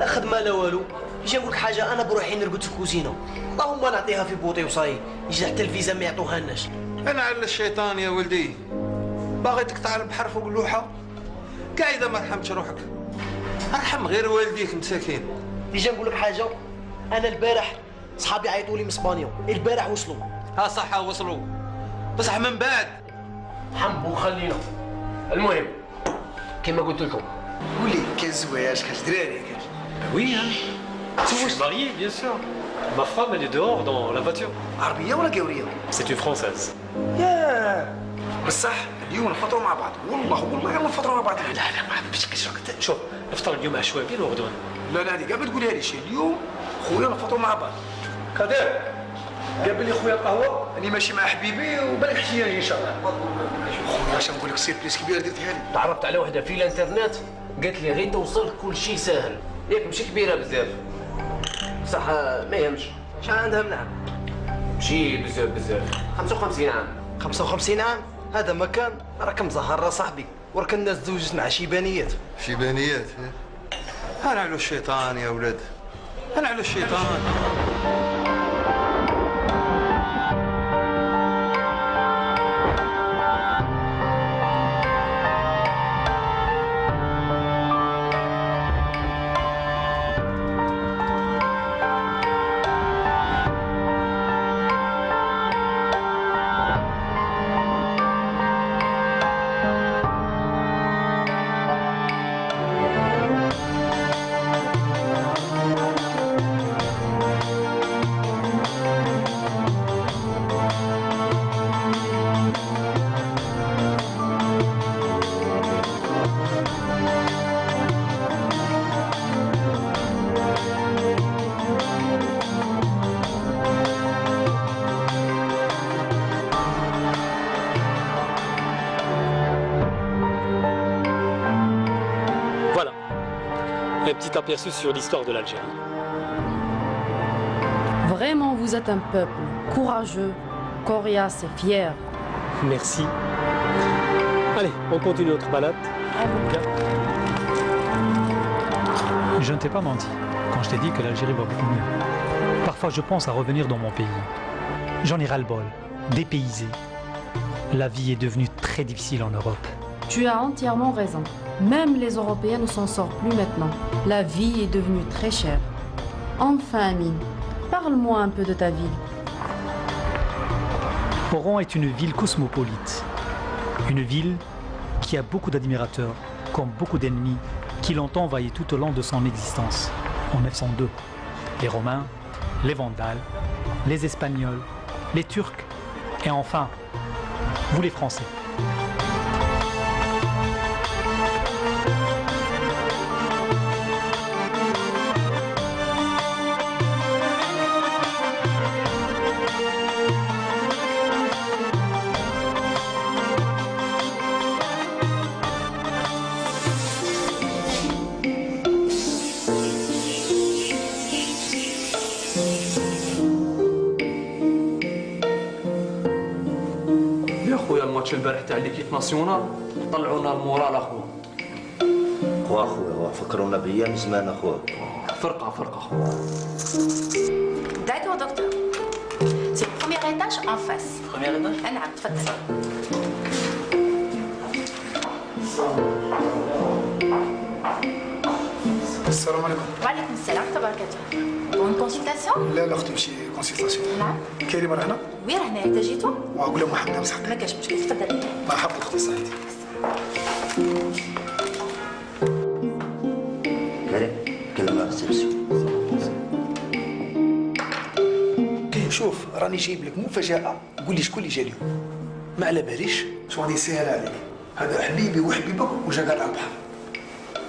لا خدمه لا والو. يجي نقول لك حاجه، انا بروحي نرقد في الكوزينه، اللهم نعطيها في بوطي وصاي، يجي حتى الفيزا ما يعطوهالناش. انا على الشيطان يا ولدي، باغي تقطع البحر فوق اللوحه؟ كاع اذا ما رحمتش روحك، ارحم غير والديك مساكين. يجي نقول لك حاجه، انا البارح صحابي عيطوا لي من اسبانيا، البارح وصلوا. ها صح وصلوا، بصح من بعد حمو خلينا. المهم كما قلت لكم، قولي كان زواج كاش دراري كاش. Oui, hein. Je suis marié, bien sûr. Ma femme, elle est dehors dans la voiture. عربيه ولا قوريه؟ C'est une française. ياه بصح اليوم نفطروا مع بعض، والله يلا نفطروا مع بعض. لا ما عندكش شوف نفطر اليوم عشوائيا وغدوه. لا هذه كاع ما تقولها ليش، اليوم خويا نفطروا مع بعض. قادر قابل لي خويا القهوه، راني ماشي مع حبيبي وبالك حشياني ان شاء الله. خويا اش نقول لك سيربريز كبير درتيها لي. تعرفت على وحده في الانترنت قالت لي غير توصل كل شيء ساهل، ياك ماشي كبيره بزاف صح، ما يهمش. شحال عندها من عام؟ ماشي بزاف 55 عام. 55 عام؟ هذا مكان راك مزهر صاحبي، وراك الناس تزوجت مع شيبانيات. شيبانيات؟ انا على الشيطان يا ولد، انا على الشيطان. Un petit aperçu sur l'histoire de l'Algérie. Vraiment, vous êtes un peuple courageux, coriace et fier. Merci. Allez, on continue notre balade. Bien. Je ne t'ai pas menti quand je t'ai dit que l'Algérie va beaucoup mieux. Parfois, je pense à revenir dans mon pays. J'en ai ras-le-bol, dépaysé. La vie est devenue très difficile en Europe. Tu as entièrement raison. Même les Européens ne s'en sortent plus maintenant. La vie est devenue très chère. Enfin, Amine, parle-moi un peu de ta ville. Oran est une ville cosmopolite. Une ville qui a beaucoup d'admirateurs, comme beaucoup d'ennemis, qui l'ont envahi tout au long de son existence. En 902, les Romains, les Vandales, les Espagnols, les Turcs, et enfin, vous les Français. الماتش البارح تاع ليكيب ناسيونال طلعونا المورال اخويا. خويا فكرونا بايام زمان اخويا. فرقه اخويا. D'accord, docteur. C'est le premier étage en face. Premier étage؟ نعم تفضل. السلام عليكم. وعليكم السلام تبارك الله. بون كونسلتاسيون؟ لا اختي ماشي كونسلتاسيون. نعم. كريمه راهنا؟ وين راهنا انت جيتو؟ وأقول لهم محمد مسحك. ما كاش مشكل تفضل. مرحبا اختي صحيتي. كريم كلمة ريسبسيون. شوف راني جايب لك مفاجأة، قول لي شكون اللي جا اليوم. ما على باليش، شو غادي يسهل عليك. هذا حبيبي وحبيبك وجا قاعد على البحر.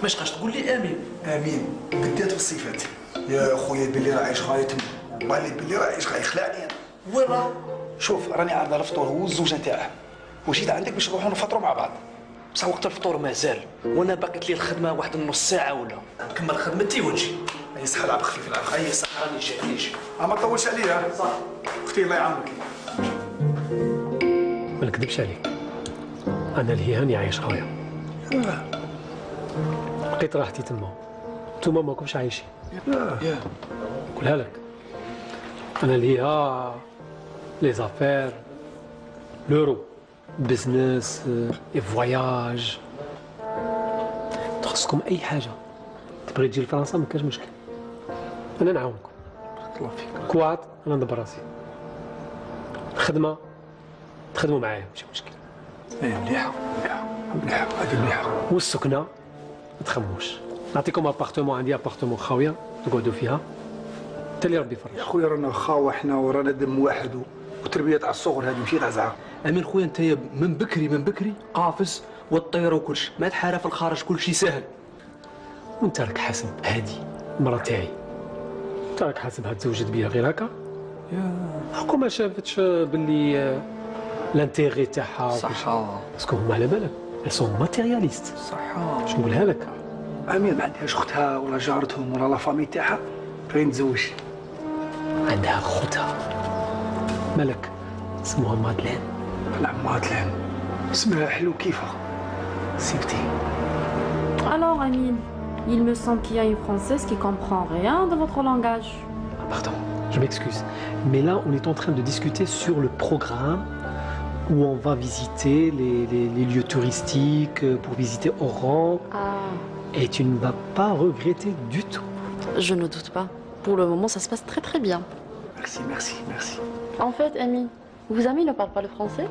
ماش قاش تقول لي امين؟ امين بالذات في الصفات. يا خويا بلي راه عايش غاية بالي بلي راه عايش غاية يخلعني انا. وين راه؟ شوف راني عارضه الفطور هو والزوجه نتاعه، وجيت عندك باش نروحوا نفطروا مع بعض. بصح وقت الفطور مازال، وانا باقيت لي الخدمه واحد النص ساعه ولا نكمل خدمتي ونجي. اي صح لعب خفيف لعب خفيف. اي صح راني جاي نجي. ما تطولش عليا. صح اختي الله يعاونك. ما نكذبش عليك، انا الهيهاني عايش غايه. لقيت راحتي تما، انتوما ماكمش عايشين. نقولها لك انا اللي هي لي زافير، لورو، بزنس، لي فواياج، تخصكم اي حاجه تبغي تجي لفرنسا ما كاش مشكل، انا نعاونكم. الله فيك. كواد انا ندبر راسي، الخدمه تخدموا معايا ماشي مشكل. ايه مليحه مليحه مليحه هذه مليحه. والسكنه ما تخموش، نعطيكم ابارتمون، عندي ابارتمون خاويه تقعدوا فيها حتى اللي ربي يفرج. يا خويا رانا خاوه حنا ورانا دم واحد وتربيه تاع الصغر هذه ماشي تاع زعر. امين خويا انت من بكري قافز والطيره وكلشي، ما تحارة في الخارج كلشي سهل. وانت راك حاسب هادي المرا تاعي، انت راك حاسبها تزوجت بيها غير هكا؟ هاكو ما شافتش باللي لانتيغي تاعها صح. باسكو هما على بالك elles sont matérialistes. صح. باش نقولها لك، امين ما عندهاش اختها ولا جارتهم ولا لا فامي تاعها باغي تزوج. عندها خوتها مالك اسمها مادلين. نعم مادلين اسمها حلو كيفها. سيبتي. Alors, Amine, il me semble qu'il y a une Française qui comprend rien de votre langage. Pardon, je m'excuse. Mais là, on est en train de discuter sur le programme où on va visiter les lieux touristiques pour visiter Oran. Ah, Et tu ne vas pas regretter du tout. je ne doute pas. Pour le moment, ça se passe très très bien. Merci, merci, merci. En fait, Amine, vos amis ne parlent pas le français?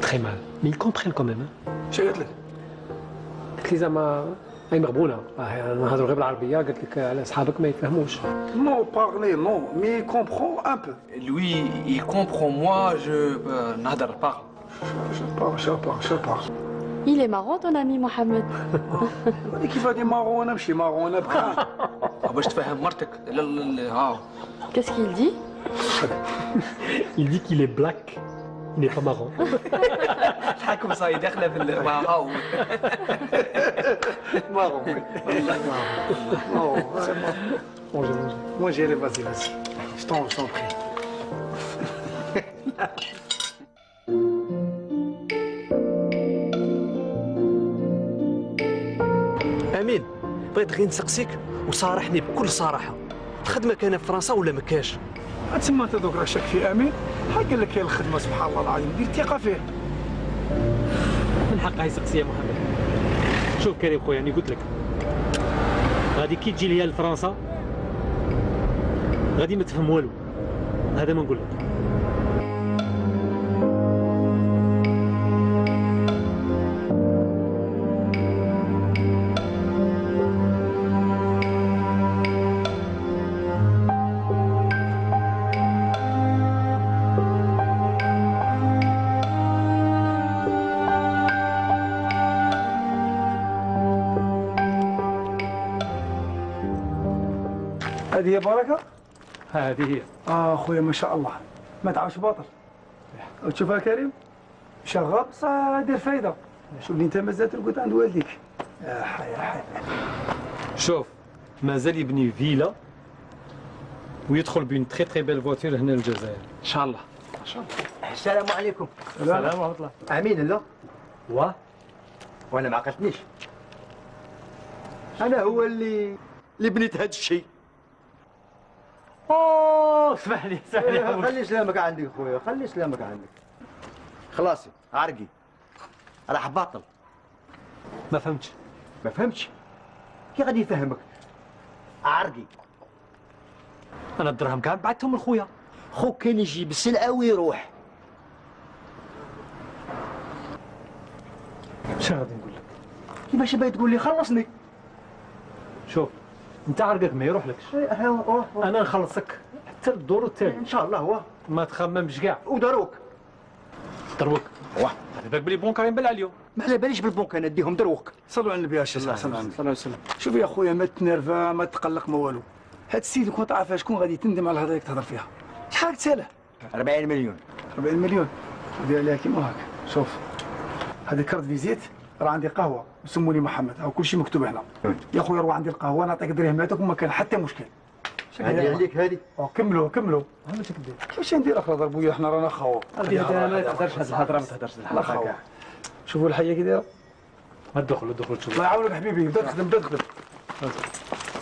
Très mal. Mais ils comprennent quand même. شو قالت لك؟ قالت لي زعما هاي مغبونه، نهضروا غير بالعربيه، قالت لك على اصحابك ما يفهموش. Non, parler non, mais il comprend un peu. Lui, il comprend, moi, je نهضر parle. Je parle. Il est marrant ton ami Mohamed. كيف هادي مارون انا ماشي مارون انا بخان. باش تفهم مرتك ها. Qu'est-ce qu'il dit? Il dit qu'il est black. Il n'est pas marrant. الحكم صاي داخله في هاو. مارون. Manger. Moi j'irai, vas-y. Je t'en prie. امين بغيت غير نسقسيك وصارحني بكل صراحه، الخدمه كاينه في فرنسا ولا ما كاش؟ تسمى انت دوك راه شاك في امين؟ ها قال لك كاين الخدمه سبحان الله العظيم، دير ثقه فيه. من حقها يسقسي يا محمد. شوف كريم خويا، يعني قلت لك غادي كي تجي ليا لفرنسا غادي ما تفهم والو، هذا ما نقول لك. هذه هي بركه؟ هذه هي. خويا ما شاء الله ما تعرفش باطل. وتشوفها كريم شغال بصح دير فايده. شوف لي انت مازال ترقد عند والديك. يا حي. شوف مازال يبني فيلا ويدخل بين تري تري بيل فواتور هنا للجزائر ان شاء الله. السلام عليكم. السلام ورحمه الله. امين لا وانا ما عقلتنيش. انا هو اللي بنيت هذا الشيء. اسمح لي خلي سلامك عندك خويا، خلي سلامك عندك. خلاصي عرقي راح باطل. ما فهمتش. ما فهمتش كي غادي يفهمك؟ عرقي انا الدرهم كاع بعثتهم لخويا. خوك كان يجيب السلعه ويروح. شنو غادي نقول لك؟ كيفاش باغي تقول لي خلصني؟ شوف انت عرقك ما يروحلكش، انا نخلصك حتى الدور التالي ان شاء الله. هو ما تخممش كاع. ودروك على بالك بلي بون كريم بلع اليوم. ما على باليش بالبنك انا نديهم دروك. صلوا على النبي يا شيخ. صلى الله عليه وسلم. شوف يا خويا ما تنرفا ما تقلق ما والو. هاد السيد كنت عارفها شكون غادي تندم على الهضره اللي تهضر فيها. شحال تساله؟ 40 مليون. 40 مليون ودير عليها كيما هاك. شوف هذا كارت فيزيت راه عندي قهوه وسموني محمد، ها كل شيء مكتوب هنا. يا خويا روح عندي القهوه نعطيك درهماتك وما كان حتى مشكل. هذه عليك هذه. كملوا انا تكدير كيفاش ندير اخر ضربويا حنا رانا خاوه. ما تهدرش هاد الهضره، ما تهدرش الهضره كاع. شوفوا الحيه كي دايره. ما تدخل تشوف. الله يعاونك حبيبي، بدا تخدم.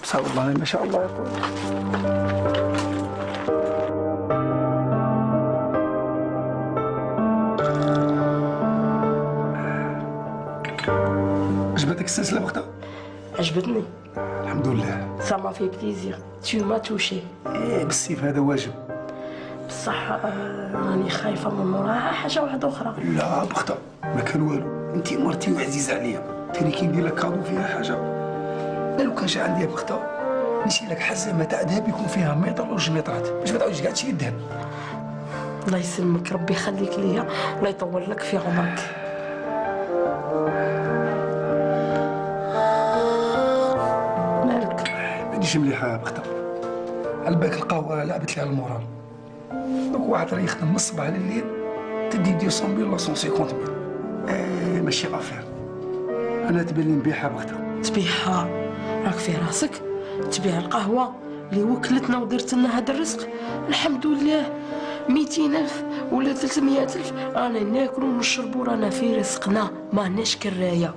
بصح والله ما شاء الله يا خويا. عجبتك السلسله بختها؟ عجبتني. الحمد لله. Ça m'a fait plaisir. Tu m'as touché. ايه بالسيف هذا واجب. بصح راني خايفه من وراها حاجه واحده اخرى. لا بختها ما كان والو، انت مرتي وعزيزه عليا، تاني كي ندير لك كادو فيها حاجه. لا لو كان جا عندي بختها نشري لك حزمه تاع ذهب يكون فيها متر ولا 2 مترات باش ما تعاودش كاع تشري الذهب. الله يسلمك، ربي يخليك ليا، الله يطول لك في عمرك. مالك؟ مانيش مليحه بختها، على بالك القهوه لعبت لي على المورال. دوك واحد راه يخدم من الصباح لليل تدي 200,000 ولا 150,000. ماشي افير. انا تبان لي نبيعها بختها. تبيعها؟ راك في راسك تبيع القهوه اللي وكلتنا ودرت لنا هذا الرزق. الحمد لله 200,000 ولا 300,000 رانا ناكلوا ونشربوا، رانا في رزقنا ماناش كرايه.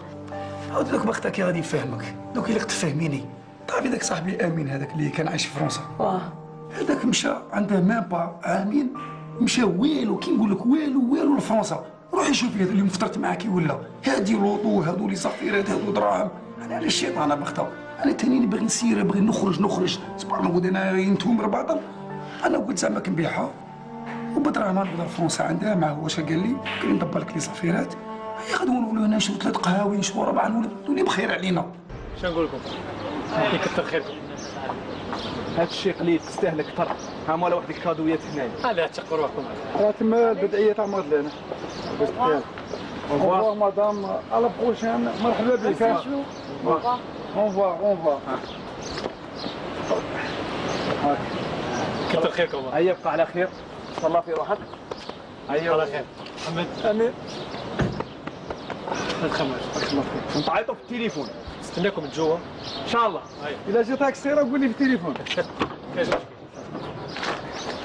عاود لك بختها كي غادي نفهمك، دوك اللي تفهميني. تعرفي ذاك صاحبي امين هذاك اللي كان عايش في فرنسا، هذاك مشى عنده مام با عامين، مشى والو كي نقول لك والو لفرنسا. روحي شوفي هذا اللي مفطرت معاه كي ولا، هادي لوطو هادو لي صافيرات هادو دراهم. انا على الشيطان انا بختها، انا تاني باغي نسير باغي نخرج صباح نقول انا ينتوم رباطل. انا قلت زعما كنبيعها وبدراهم نقدر فرنسا عندها معاه. واش قال لي؟ قال لي ندبر لك لي صافيرات، هي غادي نولوا هنا نشرو 3 قهاوي نشرو 4 نولي بخير علينا. شنو نقول لكم؟ يكثر خيركم. هذا الشيء قليل تستاهل اكثر. ها مالا واحد الكادويات هنايا. هذا تشكر روحكم. راه تما البدعيه تاع مدلنا. اون مدام على بروشين. مرحبا بك. اون فوا كثر خيركم. هيا بقى على خير، تهلا في روحك. هيا على خير. محمد امين. الخماس نتعيطوا في التليفون. نستناكم جوا ان شاء الله. اذا جاتك السيره قول لي في التليفون.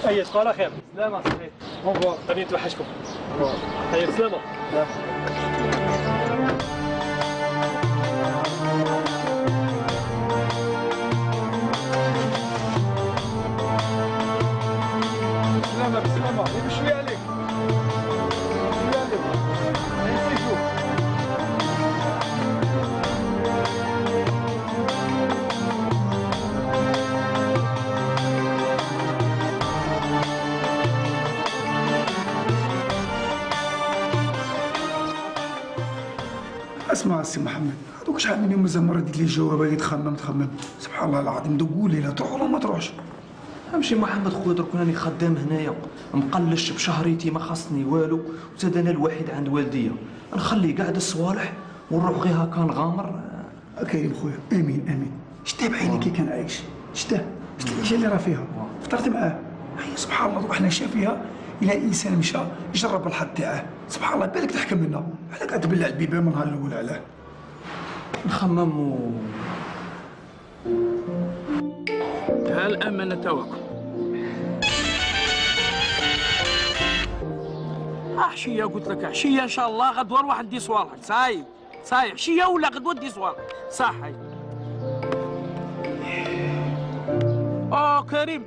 هيا تبقوا على خير. سلامة صحيح. اون فوا. غادي نتوحشكم. هيا بسلامة. بسلامة بشوي عليك. اسمع السي محمد، هذوك شحال من يوم مازال مرة ديت لي الجواب باغي تخمم. سبحان الله العظيم، دوك قولي لا تروح ولا ما تروحش. امشي محمد خويا، درك راني خدام هنايا مقلش بشهريتي ما خاصني والو، وزاد انا الوحيد عند والديا، نخلي قاعد الصوالح ونروح غير هكا نغامر. كريم خويا، امين. شتاه بعيني كي كان عايش، شتاه العيشه اللي راه فيها، فطرت معاه. هي سبحان الله روحنا شافيها. الى انسان مشى يجرب الحظ تاعه، سبحان الله بالك تحكم منا، على قاعد تبلع البيبان من النهار الاول علاه. نخمم ها الامانه تاعكم. عشيه قلت لك، عشيه ان شاء الله غدوه نروح ندي صوالحك. صاي عشيه ولا غدوه ندي صوالحك. صحي. كريم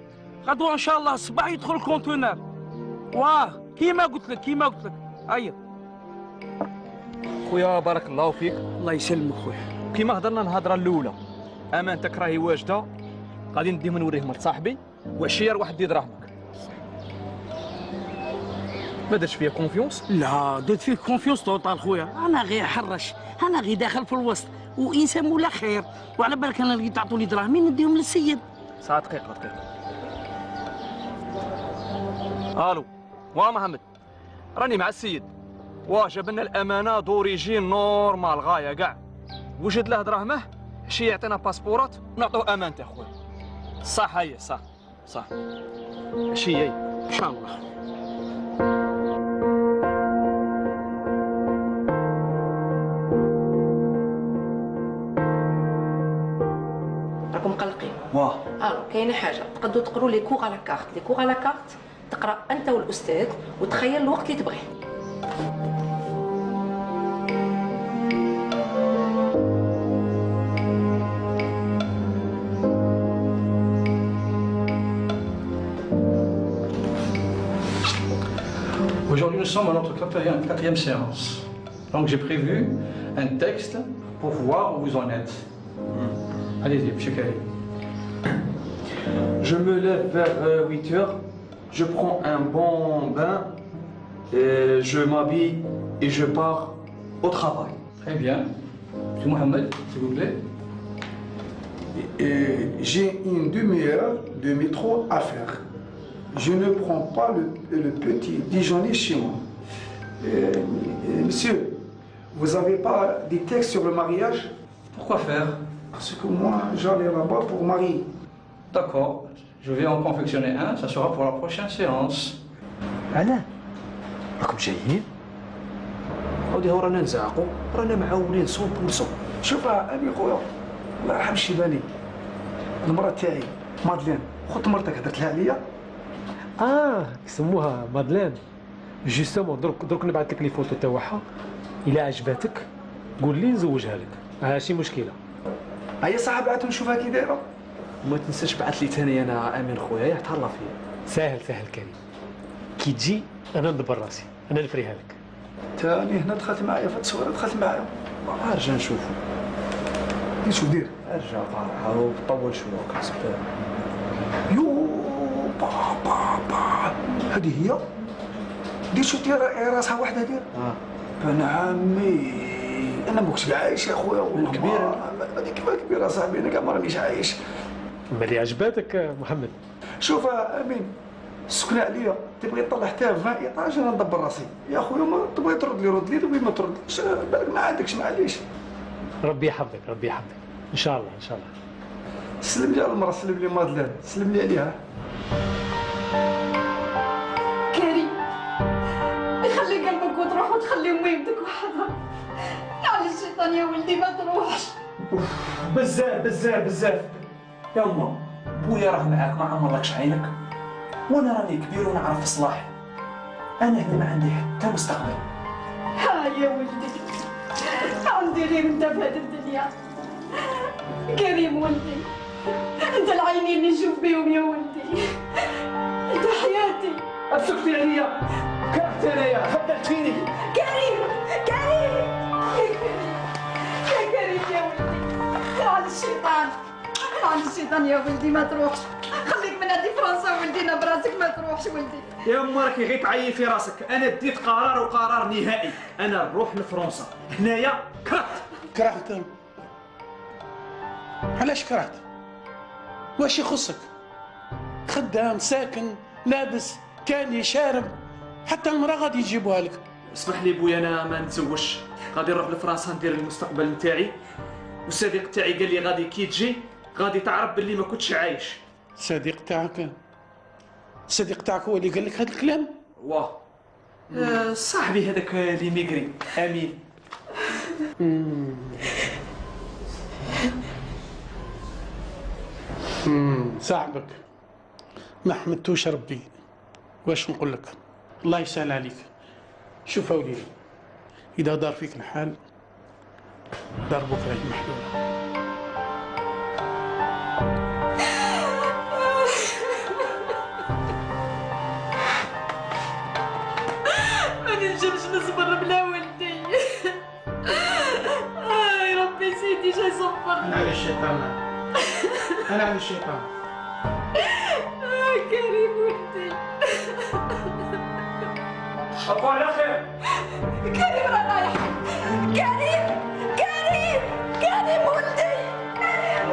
غدوه ان شاء الله الصباح يدخل الكونتينر. كيما قلت لك هيا خويا بارك الله فيك. الله يسلمك خويا. كيما هضرنا الهضره الاولى، امانتك راهي واجده، غادي نديهم نوريهم لصاحبي، وعشيه روح دي دراهمك. ما درتش فيا كونفيونس؟ لا درت فيك كونفيونس توطال خويا. انا غير حرش، انا غير داخل في الوسط وانسان مولا خير، وعلى بالك انا اللي تعطوني دراهمي نديهم للسيد. ساعه دقيقه. الو محمد، راني مع السيد. جاب لنا الامانه دوريجين نورمال غايه كاع، وجد له دراهمه، عشيه يعطينا باسبورات ونعطوه امانته خويا. صح هي صح عشيه ان شاء الله. راكم مقلقين. كاينه حاجه تقدروا تقروا لي كور على كارت، تقرا انت والاستاذ وتخيل الوقت اللي تبغيه. aujourd'hui nous sommes à notre quatrième séance. Donc j'ai prévu un texte pour voir où vous en êtes. Allez-y, monsieur Karim. Je me lève vers 8 heures, je prends un bon bain, je m'habille et je pars au travail. Très bien. Monsieur Mohamed, s'il vous plaît. J'ai une demi-heure de métro à faire. Je ne prends pas le petit déjeuner chez moi. Monsieur, vous n'avez pas des textes sur le mariage? Pourquoi faire? Parce que moi, j'allais là-bas pour marier. D'accord. Je vais en confectionner un, ça sera pour la prochaine séance. أنا؟ راكم جايين؟ عاودي هو رانا نزعقوا، رانا معاونين صوب بصوب. شوف أمي خويا، الله يرحم الشيباني. المرة تاعي مادلين، خذت مرتك هدرت لها عليا. يسموها مادلين. جوستومون درك نبعث لك لي فوتو تاعها، إلا عجباتك قول لي نزوجها لك، ماشي مشكلة. هيا صاحبي عاد نشوفها كي دايرة. وما تنساش بعث لي ثاني انا امين خويا يتهلا فيا. ساهل كريم. كي تجي انا ندبر راسي، انا نفريها لك. ثاني هنا دخلت معايا في التصوير، دخلت معايا. ارجع نشوفو. شو دير؟ ارجع طالع وطول شويه كنصبر. يو بابا هذه هي؟ دير شو دير راسها وحده دير؟ انا عمي انا ما كنتش عايش يا خويا والله. كبيره هذيك كبيره صاحبي، انا كاع ما رانيش عايش. مالي عجباتك محمد؟ شوف امين، السكنه عليا تبغي تطلع حتى 20 ايطاج، انا ندبر راسي يا خويا. ما تبغي ترد لي رد لي، تبغي ما تردش بالك ما عندكش معليش. ربي يحفظك ربي يحفظك ان شاء الله ان شاء الله. سلم لي على المراه، سلم لي مادلين، سلم لي عليها. كريم خلي قلبك وتروح وتخلي امي يدك وحدها. على الشيطان يا ولدي ما تروحش. بزاف يا أما، بويا راه معاك ما عمرلكش عينك، وانا راني كبير ونعرف صلاحي. انا هنا ما عندي حتى مستقبل. ها يا ولدي عندي غير انت في هذه الدنيا. كريم ولدي، انت العينين اللي نشوف بيهم يا ولدي، انت حياتي. سكتي عليا، كرهت انايا، خذلتيني. كريم يا كريم يا ولدي، على الشيطان على الشيطان يا ولدي ما تروحش. خليك من هذه فرنسا ولدينا براسك، ما تروحش ولدي. يا أما راكي غير تعيي في راسك، انا ديت قرار وقرار نهائي، انا نروح لفرنسا. هنايا كرهت. علاش كرهت؟ واش يخصك؟ خدام ساكن لابس كاني شارب، حتى المراه غادي يجيبوها لك. اسمح لي بويا، انا ما نتزوجش، غادي نروح لفرنسا ندير المستقبل نتاعي، والصديق تاعي قال لي غادي كي تجي غادي تعرف باللي ما كنتش عايش. الصديق تاعك هو اللي قال لك هذا الكلام؟ واه صاحبي هذاك اللي ميغري امين. صاحبك ما حمدتوش ربي. واش نقول لك؟ الله يسهل عليك. شوف اوليدي، اذا دار فيك الحال ضربوك على المحلوله. ما ننجمش نصبر بلا ولدي. يا ربي سيدي جاي صبرني. انا على الشيطان، انا على الشيطان. كريم ولدي. أبو على خير. كريم راه رايح. كريم ولدي. كريم ولدي كريم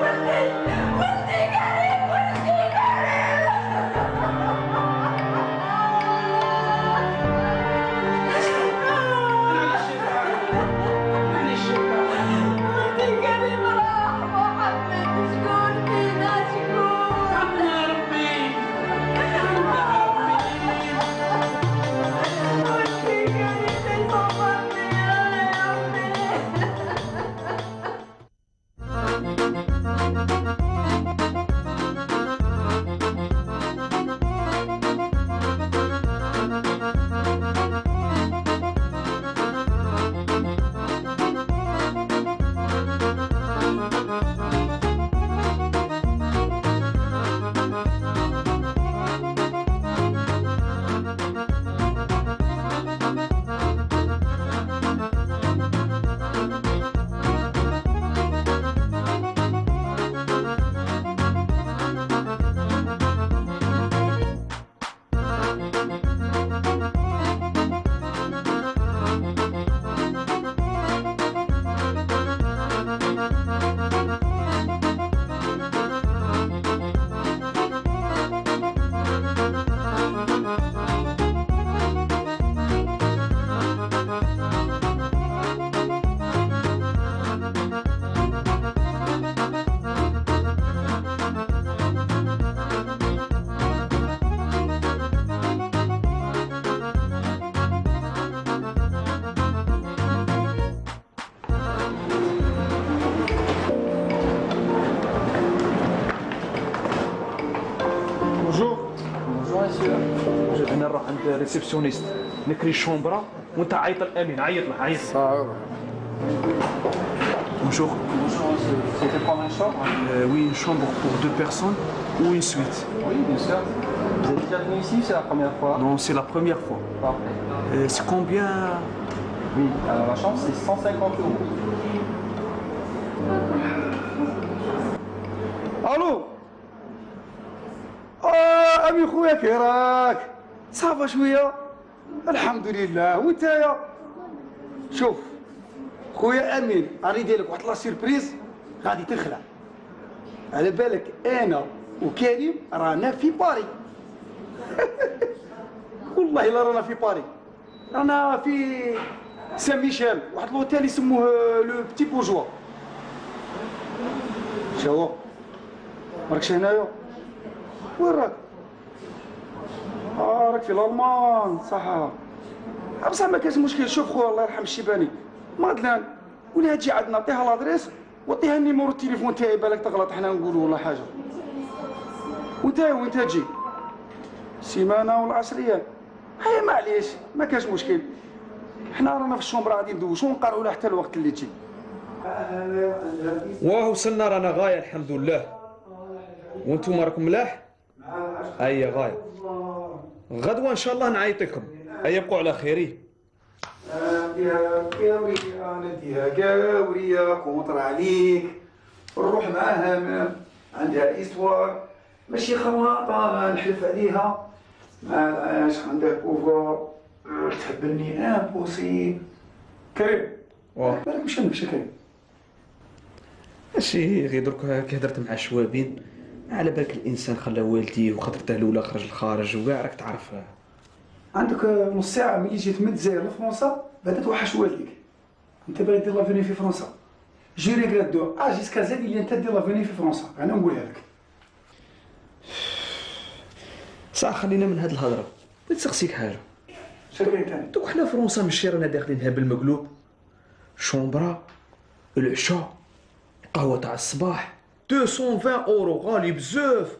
ولدي كريم راح محمد. شكون فينا شكون؟ يا ربي ولدي كريم صبرني يا ربي. ريسبسيونيست نكري الشومبرا وانت عيط الامين عيط له عيط له. Bonjour. Bonjour, c'était prendre une chambre Oui, une chambre pour 2 personnes ou une suite. Oui, bien sûr. Vous êtes déjà venu ici, c'est la première fois? Non, c'est la première fois. Parfait. C'est combien? Oui, alors la chambre c'est 150 €. الو امي خويا كي راك صافا شويه الحمد لله وانت يا شوف خويا امين راني دايرلك واحد لا سيربريز غادي تخلع على بالك انا وكريم رانا في باري والله لا رانا في باري رانا في سان ميشيل واحد لوتيل يسموه لو بتي بورجوا شو راكش هنايا وين راك؟ راك في الالمان صح بصح ما كاينش مشكل. شوف خويا الله يرحم الشيباني مادلان ولا تجي عندنا عطيها لادريس وعطيها النيمورو التليفون تاعي بالك تغلط حنا نقولوا ولا حاجه. وانت وين تجي؟ سيمانه ولا 10 ايام هيا معليش ما كاينش مشكل. حنا رانا في الشومبر غادي ندوشو ونقرعوا لها حتى الوقت اللي تجي. واه وصلنا رانا غايه الحمد لله. وانتم راكم ملاح؟ هيا غايه. غدوه ان شاء الله نعيطكم. هيا بقوا على خير. نديها قاورية نديها قاورية كونطر عليك نروح معاها عندها إستوار ماشي خواطة نحلف عليها معاش عندك أوفر تحبني امبوسيبل. كريم بالك مش نمشي كريم ماشي غير درك كي هدرت مع شوابين على بالك الانسان خلى والديه وخاطر الاولى خرج للخارج وكاع راك تعرف. عندك نص ساعة ملي جيت من الجزائر لفرنسا بدات توحش والديك. انت باغي دير لافوني في فرنسا جي ريغريت دو جيسكا زاد اللي انت دير لافوني في فرنسا انا نقولها لك. صح خلينا من هاد الهضره. نسقسيك حاجه. شكرا تاني. دوك حنا فرنسا ماشي رانا داخلينها بالمقلوب. شومبرا العشاء قهوه تاع الصباح 220 € غالي بزاف.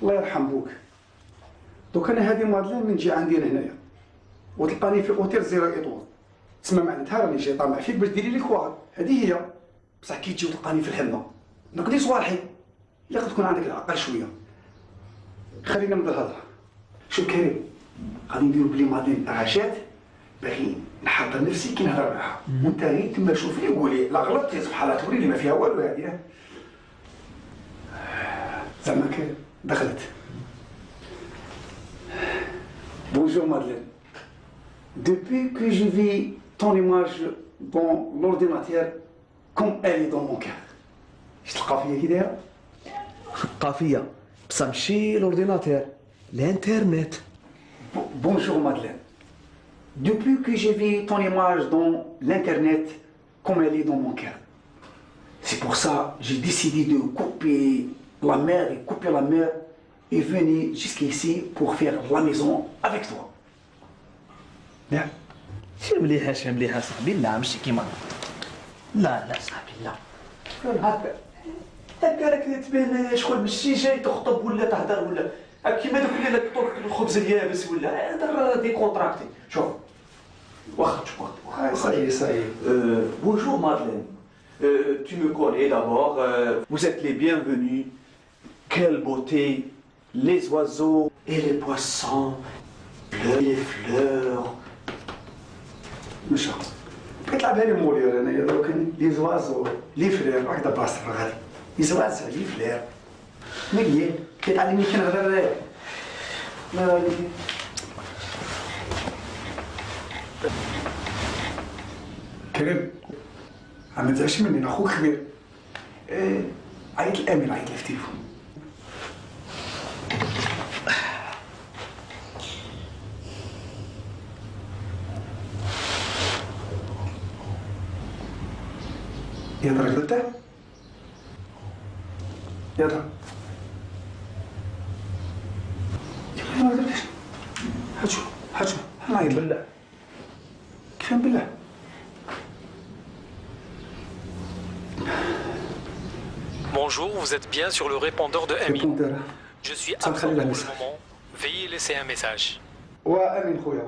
الله يرحم بوك. دوك انا هذه مادلين من تجي عندي لهنايا وتلقاني في اوتيل زيرو ايطوال تسمى معناتها راني جاي طامع فيك باش ديري لي كوار. هذه هي بصح كي تجي وتلقاني في الحمه نقضي صوالحي ياخذ تكون عندك العقل شويه. خلينا من الهضره. شوف كريم غادي نديرو بلي مادلين عاشات باغي نحضر نفسي كي نهضر معاها وانت غير تما شوفي قولي لا غلطتي سبحان الله توري لي ما فيها والو هذه زعما دخلت. Bonjour Madeleine. Depuis que je vis ton image dans l'ordinateur comme elle est dans mon cœur. اش تلقى فيا كي دايره؟ قافيه بصح ماشي لورديناتور الانترنت. Bonjour Madeleine. Depuis que je vis ton image dans l'internet comme elle est dans mon cœur. C'est pour ça j'ai décidé de couper la mer et couper la mer et venir jusqu'ici pour faire la maison avec toi. لا شي مليحه شي مليحه صاحبي. لا ماشي كيما لا صاحبي لا. هكا راك تبان شغل ماشي جاي تخطب ولا تهدر ولا كيما دوك اللي تطرق الخبز اليابس ولا هدر دي كونتراكتي. شوف واخا تشوف واخا صايي. Bonjour Madeleine. Tu me connais d'abord. Vous êtes les bienvenus. Quelle beauté. Les oiseaux et les poissons, les fleurs. مشى بغيت تلعبها لي مولير انايا دوك لي زوازو لي فلير هكذا بلاصه غادي لي زوازو لي فلير مليان كيتعلمني كنهضر لا كريم ما تزعلش مني انا اخوك كبير. عيط الامين عيط لي في التليفون. يضرب قلته يضرب ما قدرتش. هاتشو نعيط بالله كيف بالله. Bonjour, vous êtes bien sur le répondeur de Amine. Je suis absent pour le moment. Veuillez laisser un message. وامين خويا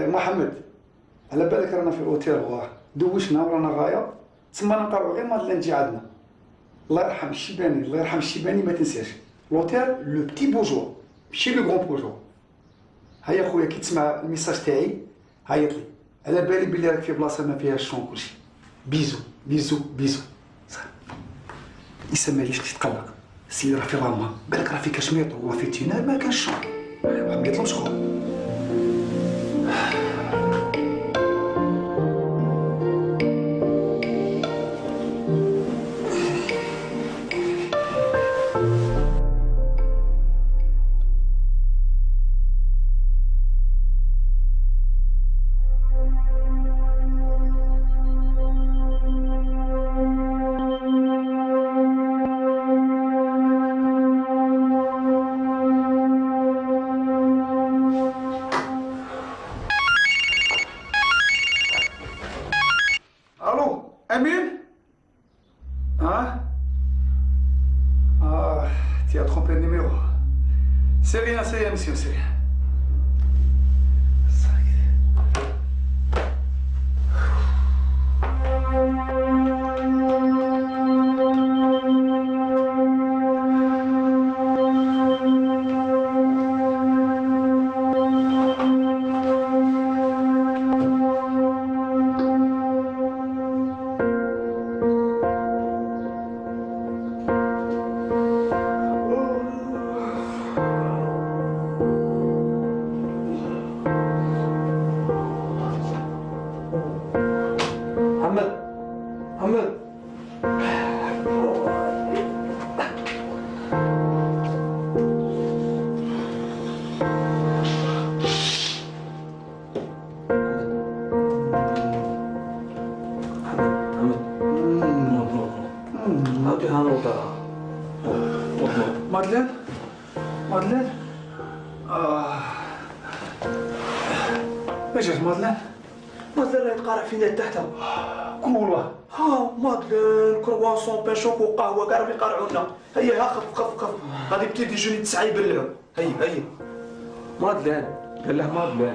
محمد، على بالك رانا في الاوتيل دوشنا ورانا غايه، تما نقراو غير مادلين تجي عندنا. الله يرحم الشيباني، الله يرحم الشيباني ما تنساش. لوتيل لو بتي بوجوا ماشي لو غون بوجوا. هيا خويا كي تسمع الميساج تاعي عيط لي، على بالي بلي راك في بلاصه ما فيهاش الشون كلشي. بيزو بيزو بيزو. يسمى ليش تتقلق، السيد راه في لاما، بالك راه في كشمير هو في تينار ما كانش شون. ما قلتلهمش شكون. Tu as trompé le numéro. C'est rien, monsieur, c'est rien. مادلين مادلين اش مادلين؟ مادلين راهي تقارع فينا تحت. كون والله. ها مادلين كرواسون بان شوكو قهوه كاع راهم يقارعونا. هيا ها خف خف خف غادي بتي ديجوني 9 يبلعوا. هيا هيا مادلين قال له مادلين.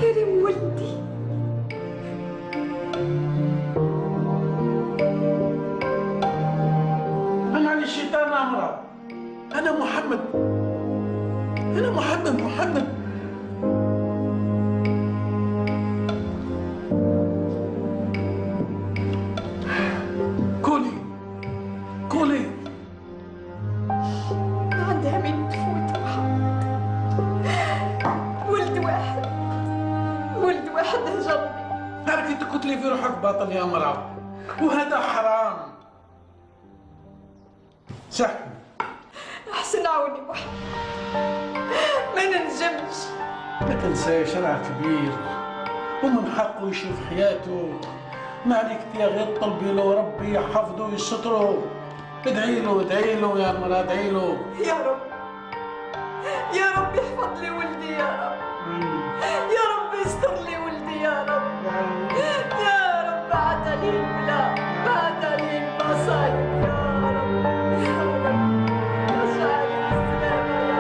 كريم ولدي. أنا علي الشيطان أمره. أنا محمد. أنا محمد. كولي. ما عندها من تفوت محمد. ولد واحد هجرني. عارف انت قلت لي في روحك باطل يا مرأة، وهذا حرام. صح. أحسن عوني محمد، ما ننجمش. ما تنساش راه كبير ومن حقه يشوف حياته. ما عليك يا غير طلبي له ربي يحفظه ويستره. ادعي له ادعي له يا مرا ادعي له. يا رب يا رب يحفظ لي ولدي يا رب. يا رب يستر لي ولدي يا رب. يا رب بعد لي البلاء بعد لي المصايب يا رب. يا رب واجعل السلامة يا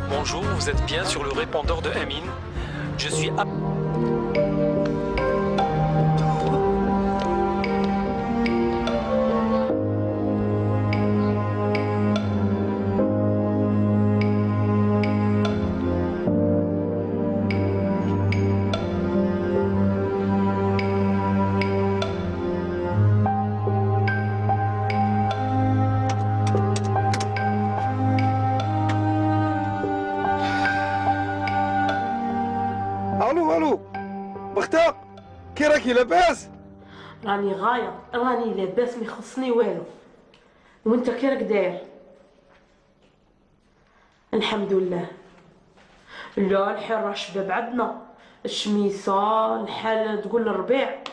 Bonjour, vous êtes bien sur le répondeur de Amine. Je suis à... الو بختك كي راكي لاباس؟ راني غاية راني لاباس ما يخصني والو. وانت كي راك داير؟ الحمد لله. لا الحرة شباب عندنا الشميسة الحال تقول الربيع.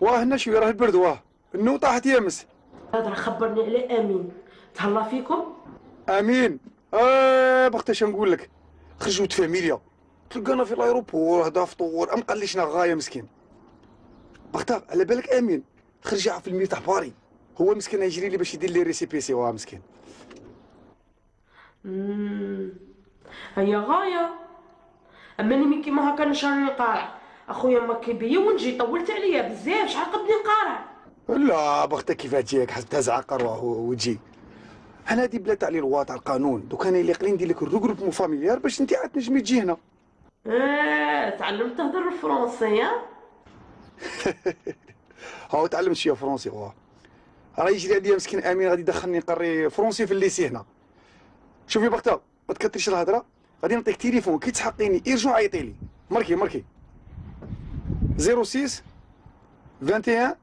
واه هنا شويه راه البرد واه النو طاحت يامس. هذا خبرني على امين. تهلا فيكم؟ امين بختي اش نقول لك خرجوا فاميليا تلقانا في الايروبور هدا فطور مقلشنا غايه مسكين. بختار على بالك امين خرج في المير تاع باري هو مسكين يجري لي باش يدير لي ريسي بي سي واه مسكين. هيا غايه اماني من كيما هكا نشرني نقارع اخويا ما كيبيا ونجي طولت عليا بزاف شحال قدني نقارع. لا بختك كيف تجيك حتى تعقر وتجي. انا هادي بلاد تاع لي لوا تاع القانون دوك انا اللي قلي ندير لك الروغروبمون فاميليار باش انت عاد تنجمي تجي هنا. تعلمت تهضر الفرنسي ها؟ هاو تعلمت شويه فرونسي واه راه يجري عليا مسكين امين غادي يدخلني نقري فرونسي في الليسي هنا. شوفي بختها ما تكثريش الهضره غادي نعطيك تليفون كي تحقيني ايرجون عيطي لي ماركي 06 21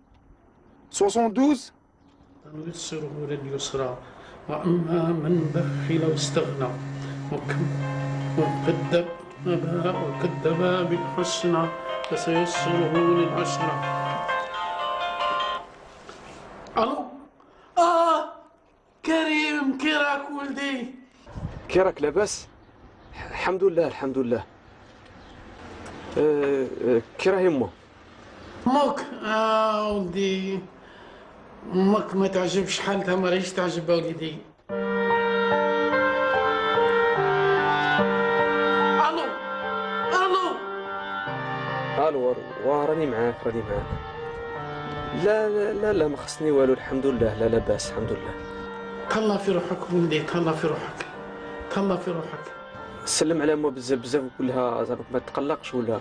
72. يسر امور اليسرى واما من بخل واستغنى وكذب بالحسنى فسيسره للعسرى. الو كريم كي راك ولدي؟ كي راك لاباس؟ الحمد لله الحمد لله. كي راهي امك؟ امك ولدي امك ما تعجبش حالتها ما راهيش تعجب وليدي. الو راني معاك لا ما خصني والو الحمد لله لا باس الحمد لله. تهلا في روحك ولدي تهلا في روحك. سلم على امها بزاف وقول لها زعما ما تقلقش وما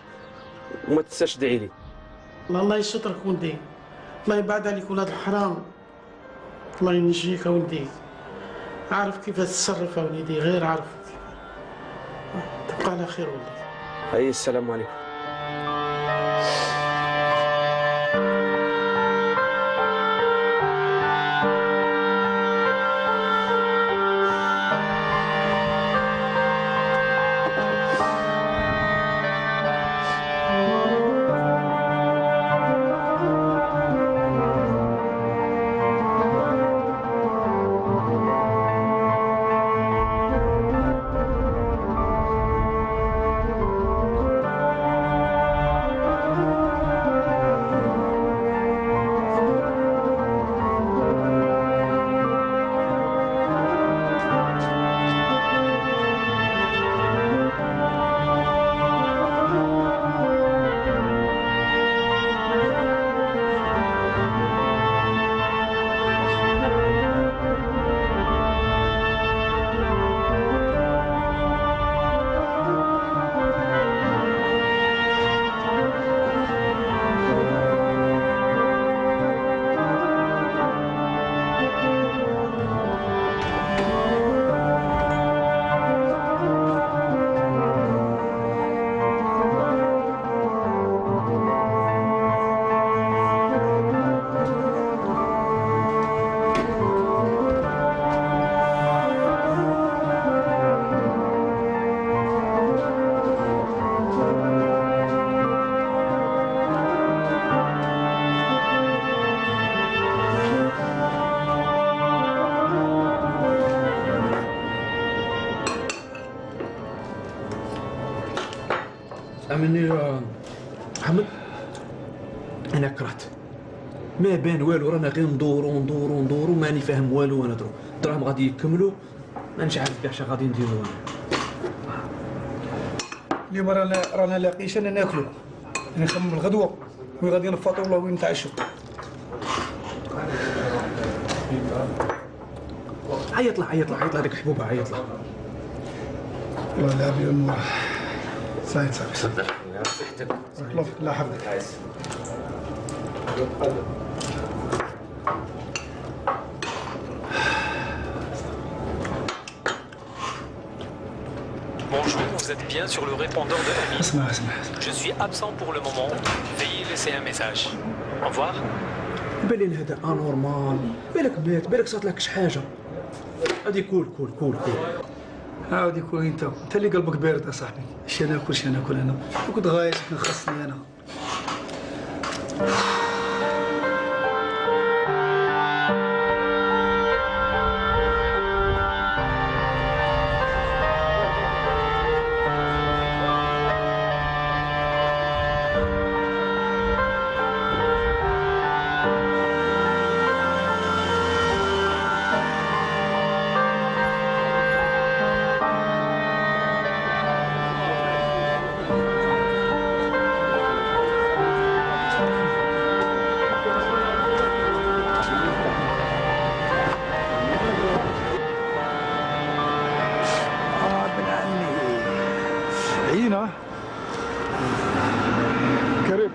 تنساش تدعي لي. الله يسترك ولدي الله يبعد عليك ولاد الحرام الله ينجيك ولدي. عارف كيف تتصرف وليدي غير عارفك. تبقى على خير ولدي. هاي السلام عليكم. مني محمد انا كرهت ما بان والو، رانا غير ندورو ماني فاهم والو. انا دراهم غادي يكملوا مانيش عارف بيع شنو غادي نديرو. اليوم رانا لاقيش انا ناكلو، انا نخمم الغدوه وين غادي نفطروا ولا وين نتعشوا. عيطله هذاك الحبوبه عيطله. والله لا بي امور صحيح صدق صحتك لا حفظك. Bonjour, vous êtes bien sur le répondeur de Amine. اسمع. Je suis absent pour le moment. Veuillez laisser un message. Au revoir. بالي هذا انورمال، بالك مات، بالك صارت لك شي حاجه. هادي كول. عاودي كون انت اللي قلبك بارد اصاحبي. شي ناكل انا كنت غايش كنخصني انا. كريم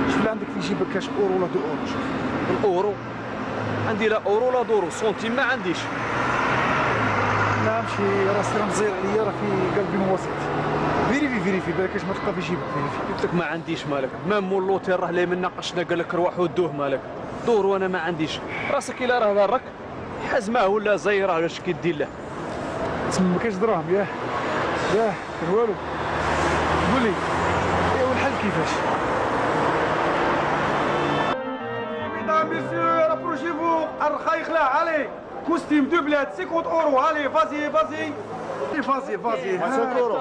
شوف اللي عندك في جيبك كاش اورو ولا 2 اورو. شوف الاورو عندي لا اورو لا دورو، سنتيم ما عنديش. لا امشي راسي راه مزير عليا، راه في قلبي من وسط. فيريفي بالك اش ما تلقى في جيبك. قلت لك ما عنديش مالك، مام مول لوتيل راه لي منا ناقشنا قال لك روح ودوه مالك. دورو انا ما عنديش، راسك الا راه ضرك حزمه ولا زيره واش كدير له. تسمى ما كاينش دراهم ياه كان والو. قول لي ايوا الحل كيفاش؟ ميدام ميسيو رابروشيفو الرخايخ لا علي كوستيم دو بلاد 50 اورو. علي فازي 5 اورو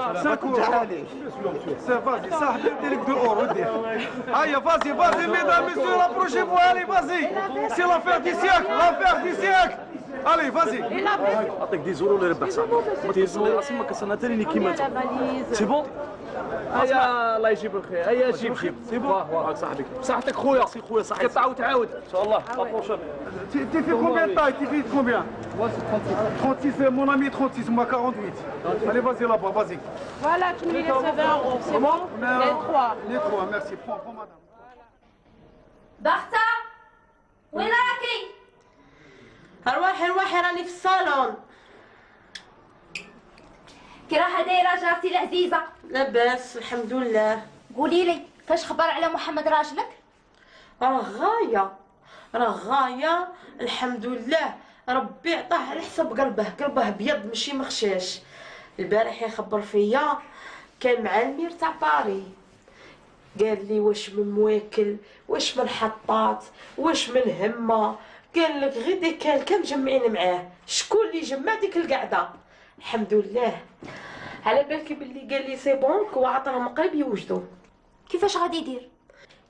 سي فازي صاحبي ندير لك 2 اورو دير. هيا فازي ميدام ميسيو رابروشيفو. علي فازي سي لافير دي سياك. Allez, vas-y. اعطيك دي زورو اللي ربح صاحبي، ما تهزني راسي ما كسناتني كيما انت. سي بون. هيا الله يجيب الخير، هيا جيب سي بون. هاك صاحبي بصحتك خويا، صحتك تعاود ان شاء الله. Tu fais combien de taille? Tu fais combien? Moi c'est 36. 36, mon ami 36, moi 48. Allez, vas-y là-bas, vas-y. Voilà, tu me les laisses 20 euros, c'est bon? Les 3. Les 3, merci. Prends madame. بختة وين راكي؟ ارواحي راني في الصالون. كي راها دايره جارتي العزيزه؟ لاباس الحمد لله. قولي لي فاش خبر على محمد راجلك؟ راه غايه الحمد لله، ربي عطاه على حسب قلبه ابيض ماشي مخشاش. البارح يخبر فيا كان مع المير تاع باري، قال لي واش من مواكل واش من حطات واش من همه، قال لك غير ديك كان مجمعين معاه. شكون اللي جمع ديك القعده؟ الحمد لله. على بالك باللي قال لي سي بون كواعطهم قريب يوجدوا. كيفاش غادي يدير؟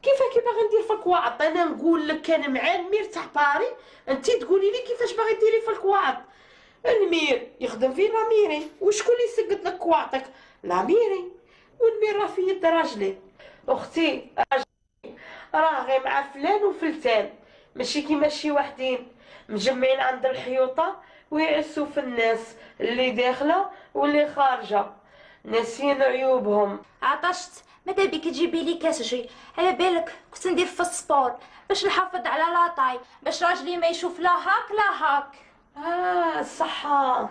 كي باغي ندير في الكواعط؟ انا نقول لك كان مع المير تاع باري، انت تقولي لي كيفاش باغي ديري في الكواعط. المير يخدم في لاميري، وشكون اللي يسقط لك كواعطك؟ لاميري، والمير راه في يد راجلي. اختي راه غير مع فلان وفلتان، ماشي كيما شي وحدين مجمعين عند الحيوطه ويعسوا في الناس اللي داخله واللي خارجه، ناسين عيوبهم. عطشت، ماذا بيك تجيبي لي كاس جي؟ على بالك كنت ندير في السبور باش نحافظ على لاطاي، باش راجلي ما يشوف لا هاك لا هاك. الصحه.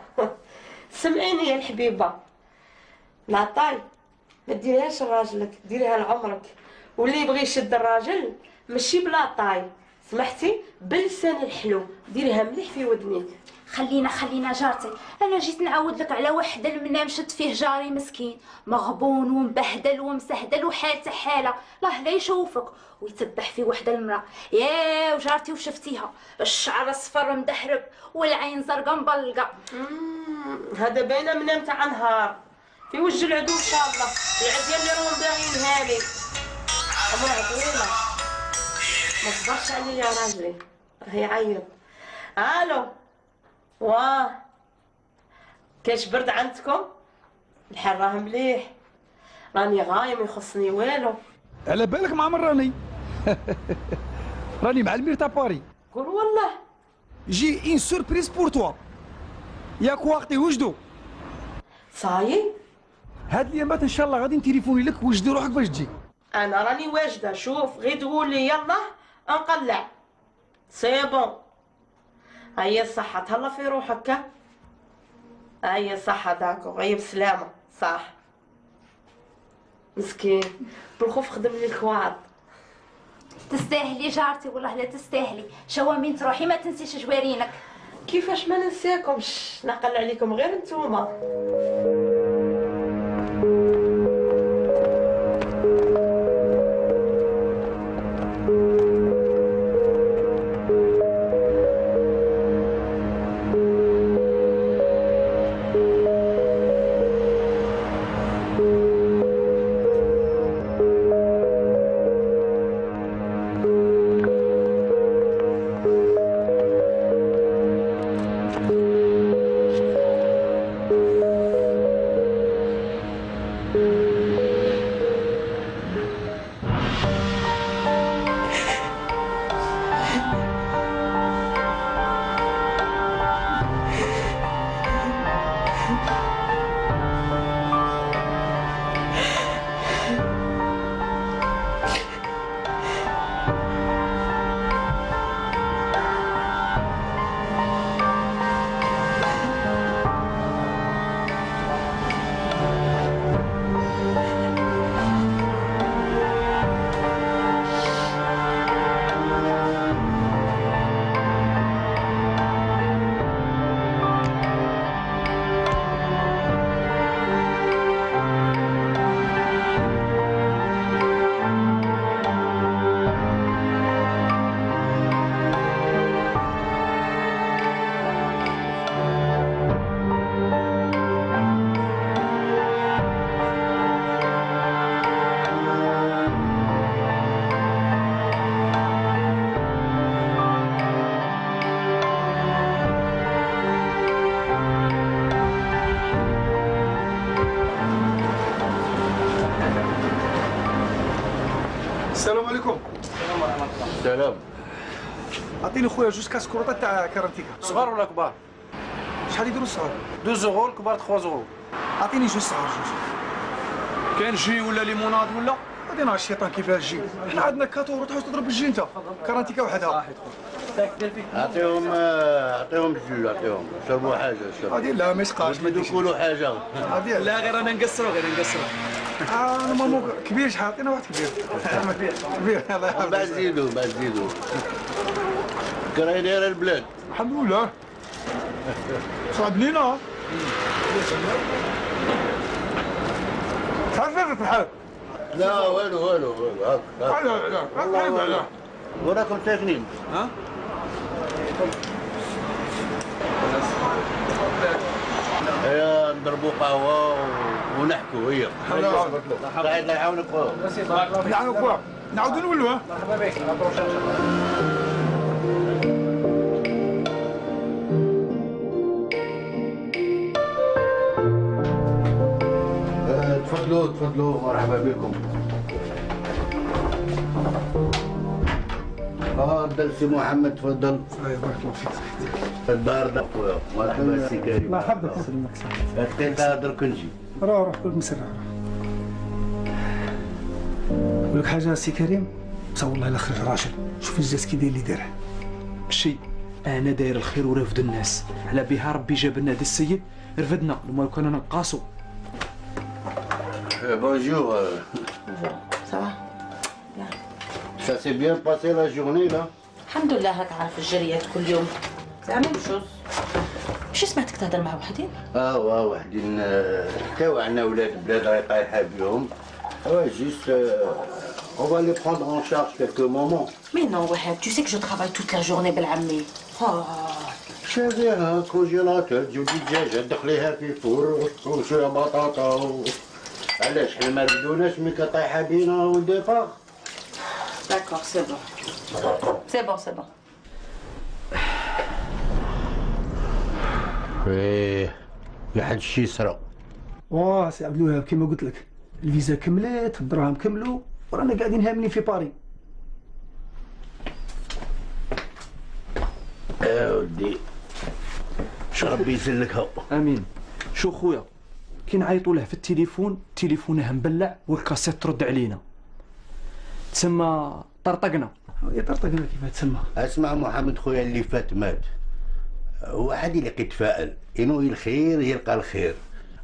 سمعيني يا الحبيبه، لاطاي ما ديريهاش لراجلك، ديريها لعمرك. واللي يبغي يشد الراجل ماشي بلاطاي، سمحتي، بلسان الحلو، ديريها مليح في ودنيك. خلينا جارتي، انا جيت نعاود لك على واحد المنام شد فيه جاري مسكين مغبون ومبهدل ومسهدل وحالته حاله، الله لا يشوفك ويتبح في وحده المراه. يا وجارتي وشفتيها، الشعر اصفر مدهرب والعين زرقاء مبلقه. هذا باينه منام تاع نهار، في وجه العدو ان شاء الله. العافيه اللي راهم باغيينها لي عمرها طويله. ما صبرش عليا يا راجلي راه يعيط. الو واه كاش برد عندكم؟ الحال راه مليح. راني غايم ما يخصني والو. على بالك مع من راني راني مع المير تاع باري. قول والله جي ان سوربريز بور توا. ياك وقتي وجدو صايي. هاد الايامات ان شاء الله غادي نتليفوني لك وجدي روحك باش تجي. انا راني واجده. شوف غير تقول لي يلا نقلع سي بون. هيا الصحة تهلا في روحك. هيا الصحة داكو غير بسلامة. صح مسكين بالخوف خدم لي الكواعد. تستاهلي جارتي والله لا تستاهلي. شوامين تروحي ما تنسيش جوارينك. كيفاش ما ننساكمش نقل عليكم غير نتوما. السلام عليكم. السلام ورحمة الله. السلام. اعطيني خويا جوج كاس كروطه تاع كارانتيكا. صغار ولا كبار؟ شحال يديروا الصغار؟ 2 زورو الكبار 3 زورو. اعطيني جوج صغار جوج. كاين جي ولا ليموناد ولا؟ غادي نهار الشيطان كيفاه الجي. حنا عندنا 4 اورو تحوس تضرب الجي انت. كارانتيكا وحدها. اعطيهم الجوج اعطيهم شربوا حاجه شربوا. غادي لا ما يسقاش ما ياكلوا حاجه. غادي لا غير انا نقصروا انا مامو كبير شحال عطينا واحد كبير. كبير الله يرحمه. بعد زيدوا كراهي دايره البلاد. الحمد لله. صعب لينا. شحال في الحال؟ لا والو هاك لا وراكم ساكنين. ها؟ هيا نضربوا قهوه ونحكوا هيا. قاعد الله يعاونك خويا. الله يعاونك خويا. نعاودوا نولوا ها. مرحبا بك. تفضلوا مرحبا بكم. تفضل سي محمد تفضل. الله يبارك الله فيك. الدار دا خويا. مرحبا سي كريم. الله يحفظك ويسلمك. دقيقة درك نجي. روح كل مسرع. نقول لك حاجة سي كريم، بصح والله الا خرج راجل، شوف الجاس كي داير اللي داره. شي انا داير الخير ورافد الناس، على بها ربي جاب لنا هذا السيد رفدنا لو كنا نقاسو. بونجور. صافا Ça s'est bien passé la journée là? الحمد لله. راك عارف الجريات كل يوم زعما بشوز. واش سمعتك تهضر مع وحدين؟ وحدين حكاو عنا ولاد بلاد راهي طايحه بهم. جوست on va les prendre en charge quelques moments. Mais non, Wahab, tu sais que je travaille toute la journée بالعمي. Oh, شافيها كونجيلاتور تجيب دجاجه تدخليها في الفور وشويه بطاطا علاش حنا ما ردوناش ملي كطيحه بينا وديبار. D'accord, c'est bon. C'est bon, c'est bon. ايه واحد الشيء صرا. واه سي عبد الوهاب كيما قلت لك الفيزا كملات الدراهم كملوا ورانا قاعدين هاملين في باري. ودي شو ربي يسلكها. امين. شو خويا كي نعيطوا له في التليفون تليفونه مبلع والكاسيت ترد علينا تسمى طرطقنا. طرطقنا كيف تسمى. اسمع محمد خويا اللي فات مات، واحد اللي كيتفائل ينوي الخير يلقى الخير.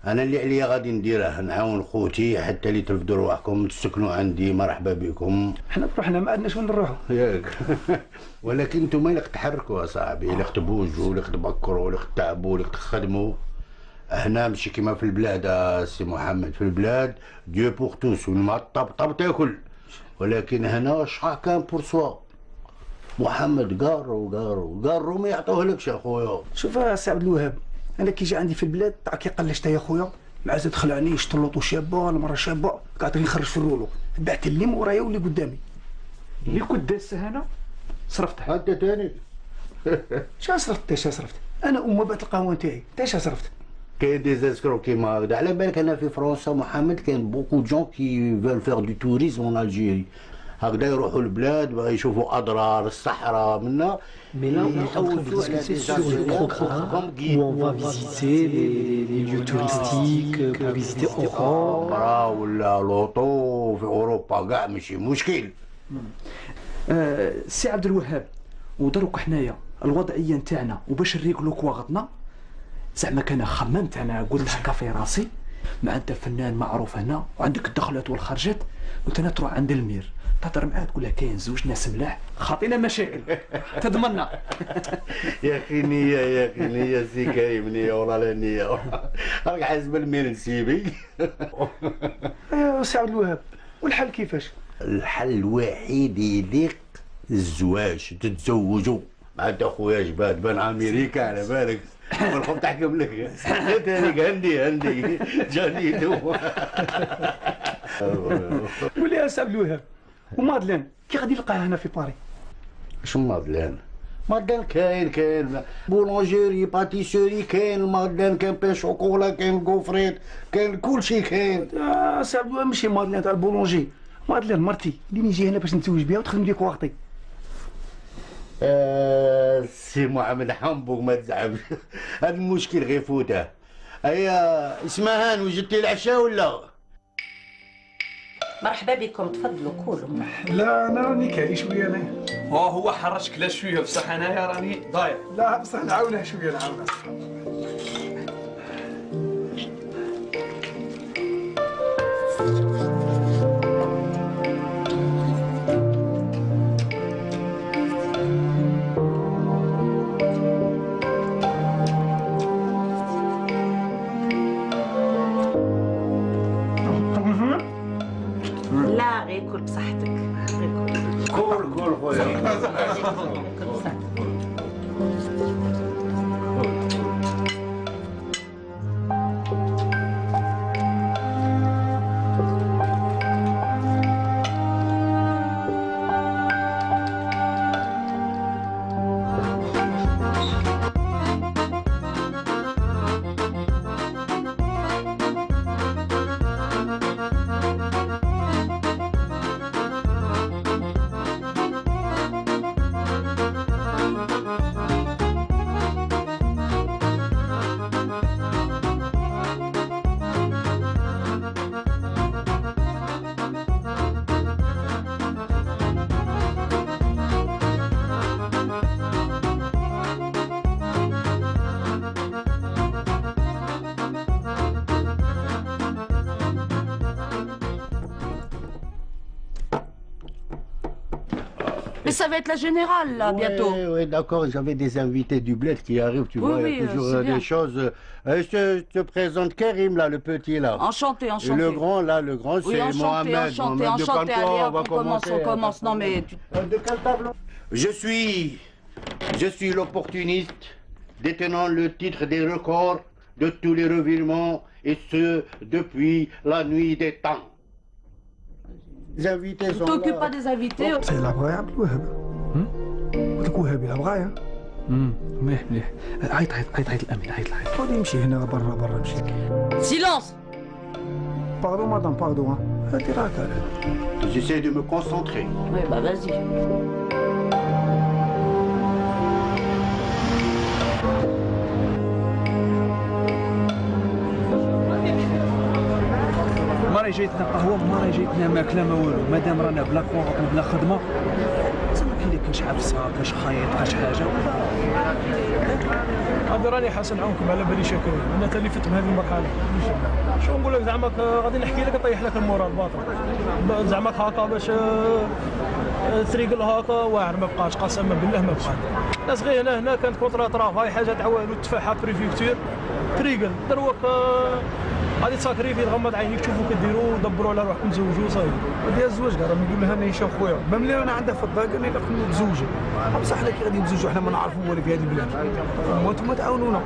انا اللي عليا غادي نديره نعاون خوتي حتى اللي ترفدوا رواحكم تسكنوا عندي مرحبا بكم. حنا بروحنا ما عندناش وين نروحوا ياك ولكن نتوما اللي تحركوا يا اللي تبوجوا اللي تبكروا اللي تعبوا اللي تخدموا. هنا ماشي كيما في البلاد سي محمد، في البلاد ديو بور توس والمطبطب تاكل، ولكن هنا شاكان بور سوا. محمد قارو ما يعطوهلكش اخويا. شوف سي عبد الوهاب انا كي جا عندي في البلاد تاع كي قلشت يا خويا مع زاد خلعني شطلوطو شابه المره شابه قاعد نخرج في الرولو بعت اللي مورايا واللي قدامي. اللي كنت داسه هنا صرفتها انت تاني. شا صرفت انا بات القهوه نتاعي شا صرفت. كاين دي زاسكرو كيما هكذا. على بالك انا في فرنسا محمد كاين بوكو جون كي فيل فير دو توريزم اون الجيري هكذا يروحوا البلاد بغا يشوفوا اضرار الصحراء منا. Mais là, on est en train de discuter sur le programme où on va visiter les lieux touristiques, pour visiter Aurore. ولا لوطو في اوروبا كاع ماشي مشكل. سي عبد الوهاب ودروك حنايا الوضعيه نتاعنا وباش نريقلوا كواغطنا زعما كان خممت انا قلت هكا في راسي مع انت فنان معروف هنا وعندك الدخلات والخرجات وانت تروح عند المير تهضر معاه تقول له كاين زوج ناس ملاح خاطينا مشاكل تضمننا. يا اخي نيه يا اخي نيه سي كريم نيه والله لا نيه راك حاسب المير نسيبي. يا سي عبد الوهاب والحل كيفاش؟ الحل الوحيد يليق الزواج تتزوجوا مع انت خويا جباد بان امريكا على بالك والخوف تحكم لك تاني هندي جاني تو. ولي يا سي عبد الوهاب ومادلين كي غادي نلقاها هنا في باري؟ شو مادلين؟ مادلين كاين بولونجيري باتيسوري كاين مادلين كاين بان شوكولا كاين كوفريت كاين كلشي كاين. سي عبد الوهاب ماشي مادلين تاع البولونجي، مادلين مرتي اللي نجي هنا باش نتزوج بها وتخدم لي كواغطي. سي محمد حنبوك ما تزعمش هذا المشكل غير فوته. هيا اسمهان وجدتي العشاء ولا؟ مرحبا بكم تفضلوا كلوا. لا انا راني كالي شويه انا. هو حرشك لا شويه بصح انايا راني ضايع. لا بصح نعاونها شويه نعاونها. لا غير كل بصحتك كل خويا. Mais ça va être la générale, là, bientôt. Oui, d'accord, j'avais des invités du bled qui arrivent, tu vois, il y a toujours des choses. Je te présente Karim, là, le petit, là. Enchanté. Et le grand, là, le grand, c'est Mohamed. Enchanté. Allez, hop, on commence. Non, mais... De quel tableau? Je suis l'opportuniste détenant le titre des records de tous les revirements, et ce, depuis la nuit des temps. Les invités sont là. T'occupe pas des invités. سي لا بغايا عبد الوهاب قلت لك وهابي لا بغايا مليح مليح. عيط الامين، عيط غادي نمشي هنا برا نمشي. سيلونس. باردون مدام باردون هادي راك. J'essaie de me concentrer. Oui, bah vas-y. ما راهي جايتنا قهوه، ما راهي جايتنا ماكله ما والو، مادام رانا بلا كونط وبلا خدمه زعما كاين اللي كان شحال في الصغار كاش خايط كاش حاجه. هذا راني حسن عونكم على بالي شكاوي، انا تالي فت بهذه المرحله. شو نقول لك زعما غادي نحكي لك نطيح لك المورال باطل زعما هكا باش تريقل هكا واعر ما بقاش، قسما بالله ما بقاش. الناس غير هنا كانت كونترا طرافاي حاجه تاع والو تفاحه بريفيكتور تريقل دروك غادي تساكريفي تغمض عينيك تشوفوا كديروا ودبروا على روحكم تزوجوا صافي. هذه الزواج كاع راه نقول لها انا يشوف خويا ما ملي انا عندها فضه قال لي خلينا نتزوجوا بصح حنا كي غادي نتزوجوا حنا ما نعرفوا والو في هذه البلاد وانتم تعاونونا.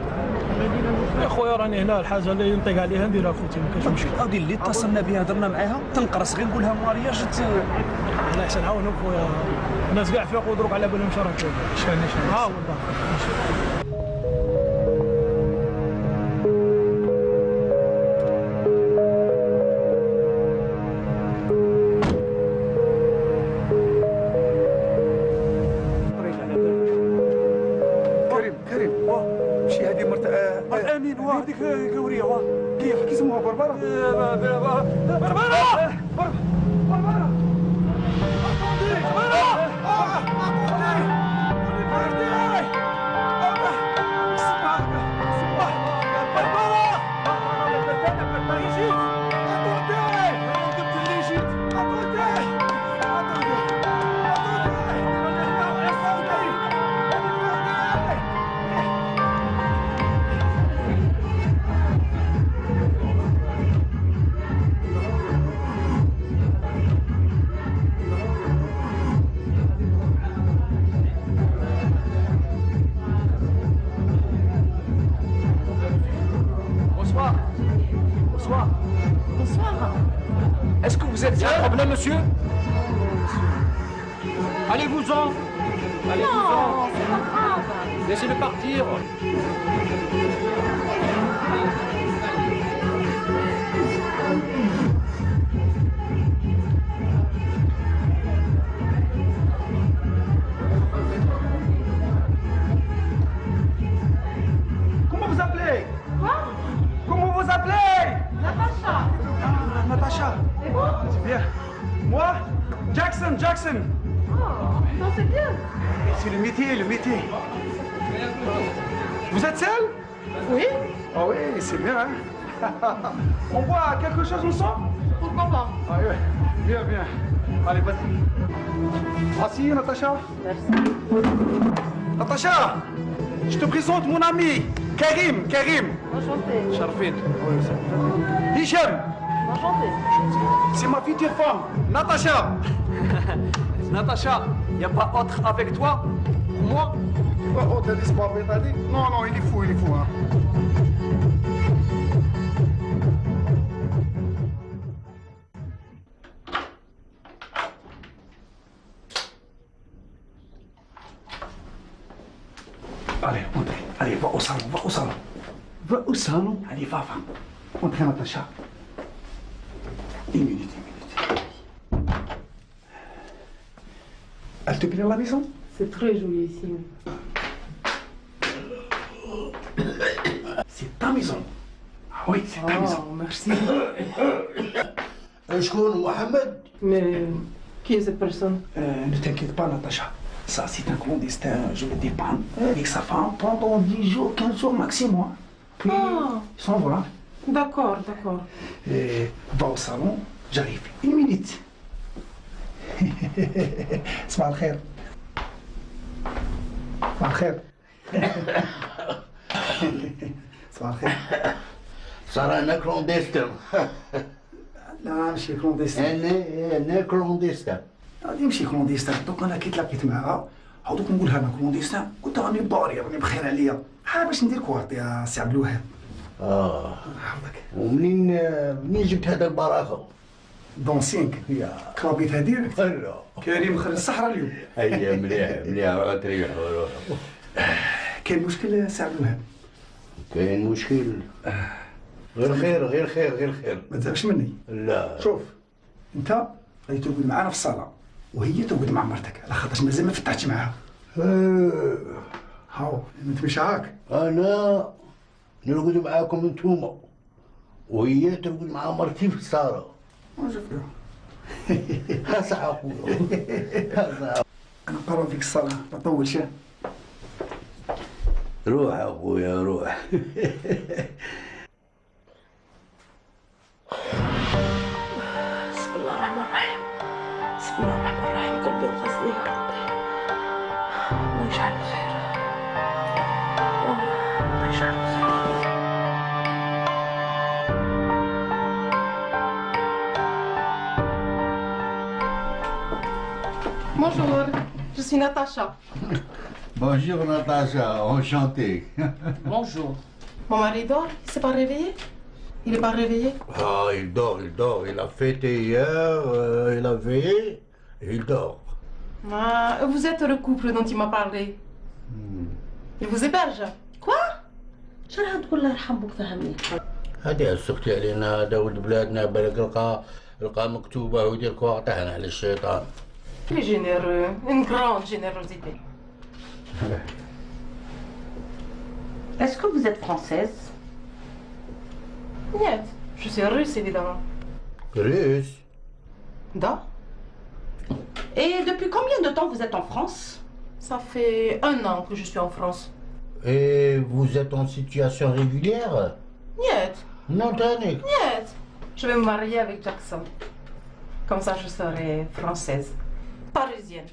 يا خويا راني هنا الحاجه اللي نطيق عليها نديرها خوتي ما كاينش مشكل. هذه اللي اتصلنا بها هضرنا معاها تنقرص غير نقولها مارياج الله يحسن عاونك خويا. الناس كاع فيقوا دروك على بالهم شراك شاني ها والله. امين واه ديك قوريه واه كيف كيسموها بربره بربره Est-ce que vous êtes seul? Un problème, monsieur? Allez-vous-en. Allez-vous-en. Non, c'est pas grave. Laissez-le partir. Comment vous appelez? Quoi? Comment vous appelez? Natacha. Natacha. Et vous? C'est bien. Moi, Jackson. Oh, non, c'est bien. C'est le métier. Vous êtes seul? Oui. Ah oui, c'est bien, hein? On boit quelque chose ensemble? Pourquoi pas? Ah oui, bien. Allez, vas-y. Assis, Natacha. Merci. Natacha, je te présente mon ami, Karim. Enchanté. شرفين. Hicham. Enchanté. C'est ma future femme, Natacha. Natacha, y a pas autre avec toi? Moi? Oh, t'as dit c'est pas vrai, t'as dit? Non, il est fou, hein. Allez, entrez. Allez, va au salon. Va au salon. Allez, va. Entrez, Natacha. Une minute. Elle te plaît la maison? C'est très joli ici. C'est ta maison. Ah oui, c'est ta maison. Merci. شكون محمد؟ Mais qui est cette personne? Ne t'inquiète pas, Natacha. Ça, c'est un clandestin. Je le dépanne avec sa femme pendant 10 jours, 15 jours maximum. Puis, ils s'en vont. D'accord. Va au salon, j'arrive. Une minute. صباح الخير. صار انا كلونديستان. لا ماشي كلونديستان. انا كلونديستان. غادي نمشي كلونديستان. دوك انا كي تلاقيت معاها عاودوك نقول لها انا كلونديستان قلت راني بدوري راني بخير عليا ها باش ندير كوارت يا سي عبد الوهاب. ومنين جبت هذا البراغه؟ دونسينك كلابيتها ديريكت. لا كريم خرج الصحراء اليوم. هيا مليح تريح. كاين مشكل سي عبد الوهاب؟ كاين مشكل. غير خير غير خير غير خير. ما تزعلش مني. لا شوف انت غادي تقعد معانا في الصاله وهي تقعد مع مرتك على خاطرش مازال ما فتحتش معاها. هاو انت مش هاك. انا نرقد معاكم انتوما وهي ترقد مع مرتي في الصاله. ها صح اخويا. انا نقرب فيك الصلاه ما طولش. روح اخويا روح. بسم الله الرحمن الرحيم. بسم الله الرحمن الرحيم. قلبي الغزل يا ربي. الله يجعل الخير. الله يجعل الخير. Bonjour, je suis Natacha. Bonjour Natacha, enchanté. Bonjour. Mon mari dort, il s'est pas réveillé? Il est pas réveillé? Ah, il dort. Il a fêté hier, il a veillé, il dort. Ah, vous êtes le couple dont il m'a parlé. Il vous héberge? Quoi? شو راح تقول الله يرحم بك فهمني؟ هذه سكتي علينا هذا ولد بلادنا بالك لقى مكتوبه ويدير كواعطينا على الشيطان. Il est généreux, une grande générosité. Est-ce que vous êtes française? Нет, je suis russe évidemment. Russe? Da? Et depuis combien de temps vous êtes en France? Ça fait 1 an que je suis en France. Et vous êtes en situation régulière? Niet. Non, Tanik. Niet. Je vais me marier avec Jackson. Comme ça je serai française. Parisienne.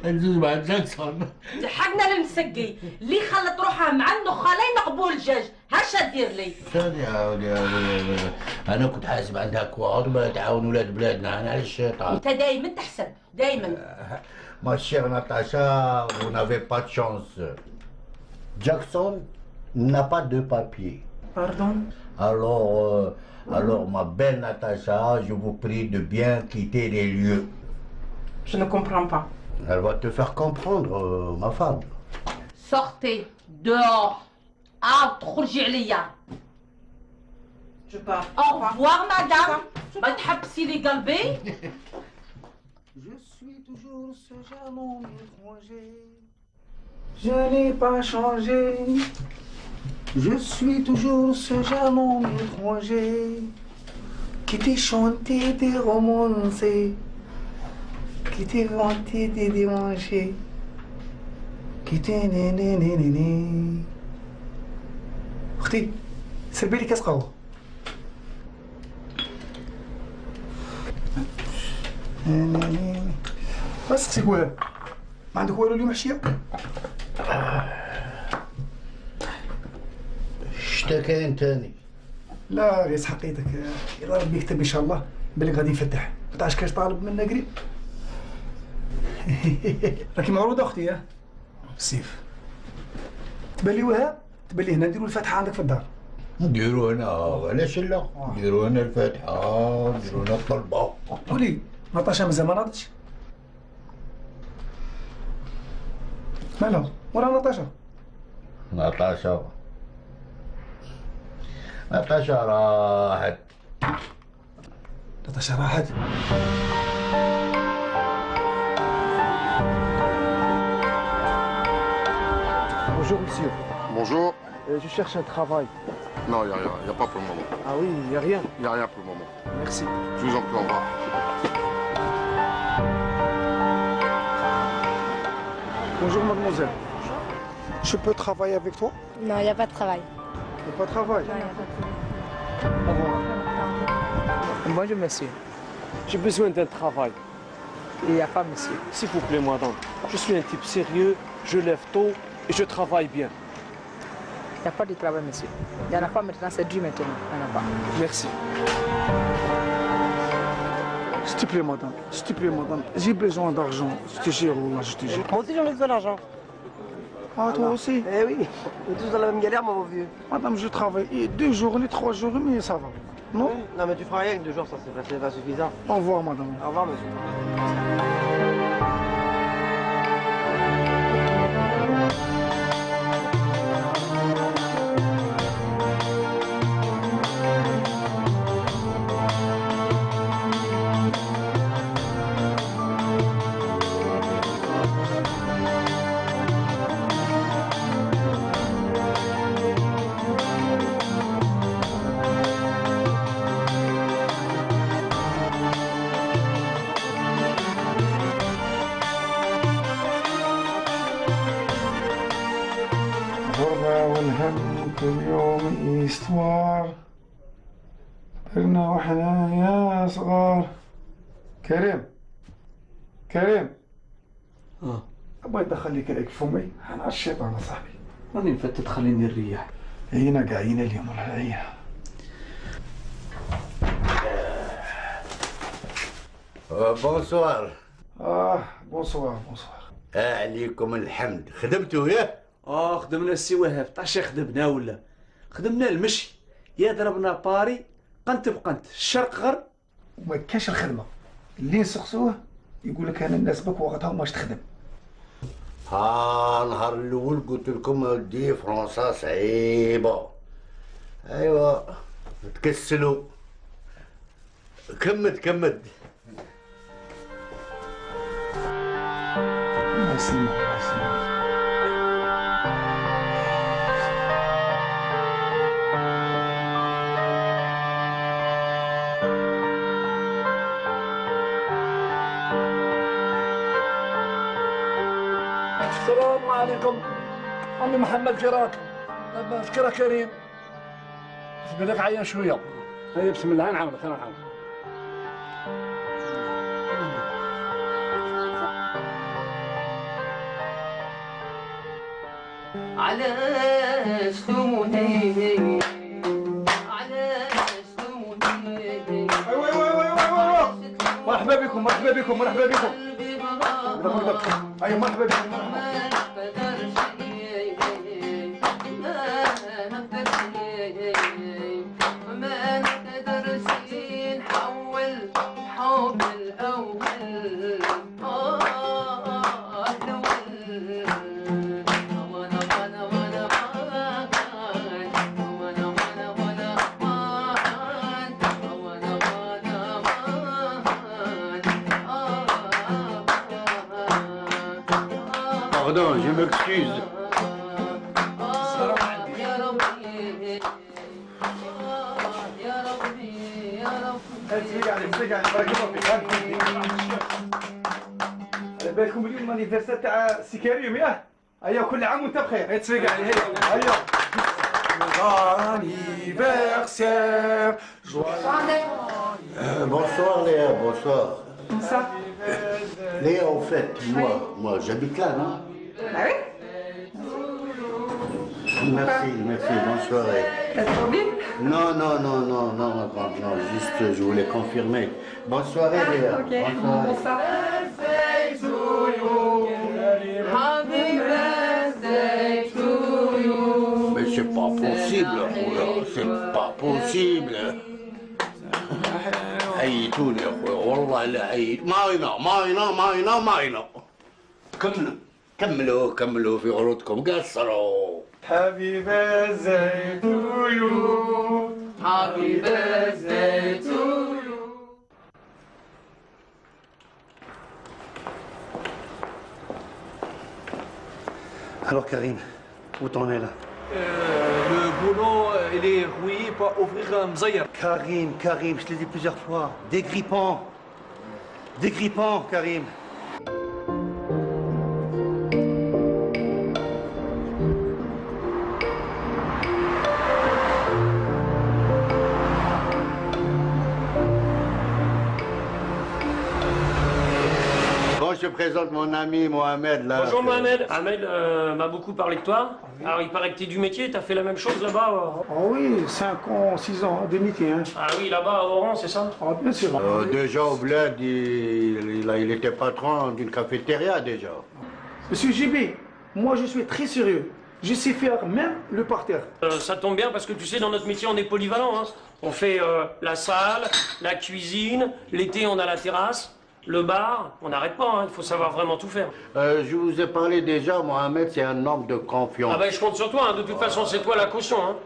نجوز مع جاكسون. حقنا للمسقي اللي خلت روحها مع النخالين قبول الدجاج، هاش دير لي؟ شادي عاودي انا كنت حاسب عندها كوار ما تعاون ولاد بلادنا انا على الشيطان. انت دايما تحسب دايما. Ma chère Natacha, vous n'avez pas de chance. Jackson n'a pas de papier. Pardon? Alors ma belle Natacha, je vous prie de bien quitter les lieux. Je ne comprends pas. Elle va te faire comprendre, ma femme. Sortez dehors. تخرجي عليا. Je pars. Au revoir madame. ما تحبسي لي قلبي. Je suis toujours ce jalon étranger. Je n'ai pas changé. Je suis toujours ce jalon étranger qui t'ai chanté des romancés, qui t'ai vanté des démanchés, qui t'ai nénénénéné. أختي سربي لي كاس قهوة. بس سقسيك والو، ما عندك والو اليوم عشية؟ شتا كاين تاني؟ لا غير حقيتك إلا ربي يكتب إن شاء الله بالك غادي نفتح 11 كاش طالب منا قريب. راكي معروضة أختي ها؟ بالسيف. تبان لي وهاب، تبان لي هنا نديرو الفاتحة عندك في الدار. نديرو هنا علاش لا؟ نديرو هنا الفاتحة، نديرو هنا الطلبة. قولي نطاشا مازال ما ناضتش؟ مالها؟ ورا نطاشا؟ نطاشا راحت. نطاشا راحت؟ Bonjour monsieur. Bonjour. Je cherche un travail. Non, il n'y a rien, il n'y a pas pour le moment. Ah oui, il n'y a rien. Il n'y a rien pour le moment. Merci. Je vous en prie, au revoir. Bonjour mademoiselle. Je peux travailler avec toi? Non, il n'y a pas de travail. Il n'y a pas de travail? Non, il n'y a pas de travail. Au revoir. Bonjour monsieur. J'ai besoin d'un travail. Il n'y a pas monsieur. S'il vous plaît madame. Je suis un type sérieux, je lève tôt et je travaille bien. Il n'y a pas de travail monsieur. Il n'y en a pas maintenant, c'est dur maintenant. Il n'y en a pas. Merci. S'il te plaît, madame. S'il te plaît, madame. J'ai besoin d'argent. Je te jure, Wallah, je te jure. Moi aussi, j'ai envie de l'argent. Ah, toi aussi? Eh oui, on est tous dans la même galère, mon vieux. Madame, je travaille 2 journées, 3 jours, mais ça va. Non? Non, mais tu feras rien que 2 jours, ça c'est pas suffisant. Au revoir, madame. Au revoir, monsieur. الغربة والهم كل يوم استوار درنا وحنا يا صغار. كريم كريم بغيت ندخل لك هيك فمي. انا الشيطان صاحبي راني مفتت خليني نريح. عينا قاعينا اليوم ولا عينا. بونسوار. بونسوار بونسوار. عليكم الحمد. خدمتوا ياه؟ خدمنا السي وهاب. طاشي خدمنا ولا خدمنا المشي. يا ضربنا باري قنت بقنت الشرق غرب وما كاش الخدمه اللي نسقسوه يقول لك انا ناسبك وقتها ماش تخدم. نهار الاول قلت لكم اودي فرنسا صعيبه. ايوا تكسلوا. كمد الله يسلمك الله يسلمك. السلام عليكم. عمي محمد فراك. فكرة كريم. بالك عيان شوية. هيا بسم الله نعاونك نعاونك. علاش تموتي علاش تموتي. مرحبا بكم مرحبا بكم مرحبا بكم. ايوا مرحبا بكم. ما نقدرش نحول حب الأول Pardon, je m'excuse. على بالكم اليوم الانيفرسير تاع سي كريم ياه؟ هيا كل عام وانت بخير. هيا تسويق عليه. هيا anniversaire. Bonsoir Léa, bonsoir. Léa, au fait, moi j'habite là, non? Ah oui? Merci, bonne soirée. T'as trop bien? Non, juste je voulais confirmer. Bonne soirée Léa. Ok, Bonne soirée. Mais c'est pas possible, c'est pas possible. عيتوني يا اخويا والله لا عيت. ماينا كملوا في غلطكم قصروا. Happy birthday to you. Happy birthday to you. Alors Karim, où t'en es là? Le boulot, il est rouillé pour ouvrir un mzaïr. Karim, je te l'ai dit plusieurs fois. Dégrippant, Karim. Bon, je présente mon ami Mohamed là. Bonjour Mohamed. Ahmed m'a beaucoup parlé de toi. Alors il paraît que tu es du métier, tu as fait la même chose là-bas. Oh oui, 5 ans, 6 ans de métier. Hein. Ah oui, là-bas à Oran, c'est ça? Ah bien sûr. Déjà au bled, il était patron d'une cafétéria déjà. Monsieur JB, moi je suis très sérieux. Je sais faire même le parterre. Ça tombe bien parce que tu sais, dans notre métier, on est polyvalent. Hein. On fait la salle, la cuisine, l'été on a la terrasse. Le bar, on n'arrête pas, hein. Il faut savoir vraiment tout faire. Je vous ai parlé déjà, Mohamed, c'est un homme de confiance. Ah ben je compte sur toi, hein. De toute façon c'est toi la caution. Hein.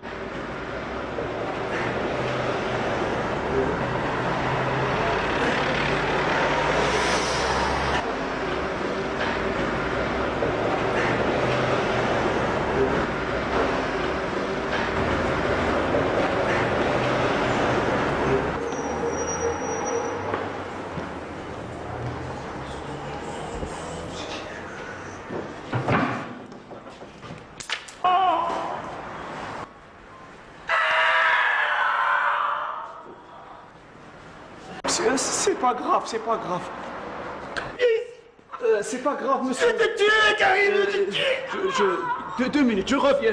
C'est pas grave, c'est pas grave. C'est pas grave, monsieur. Je vais te tuer, Karim, je vais te tuer. 2 minutes, je reviens.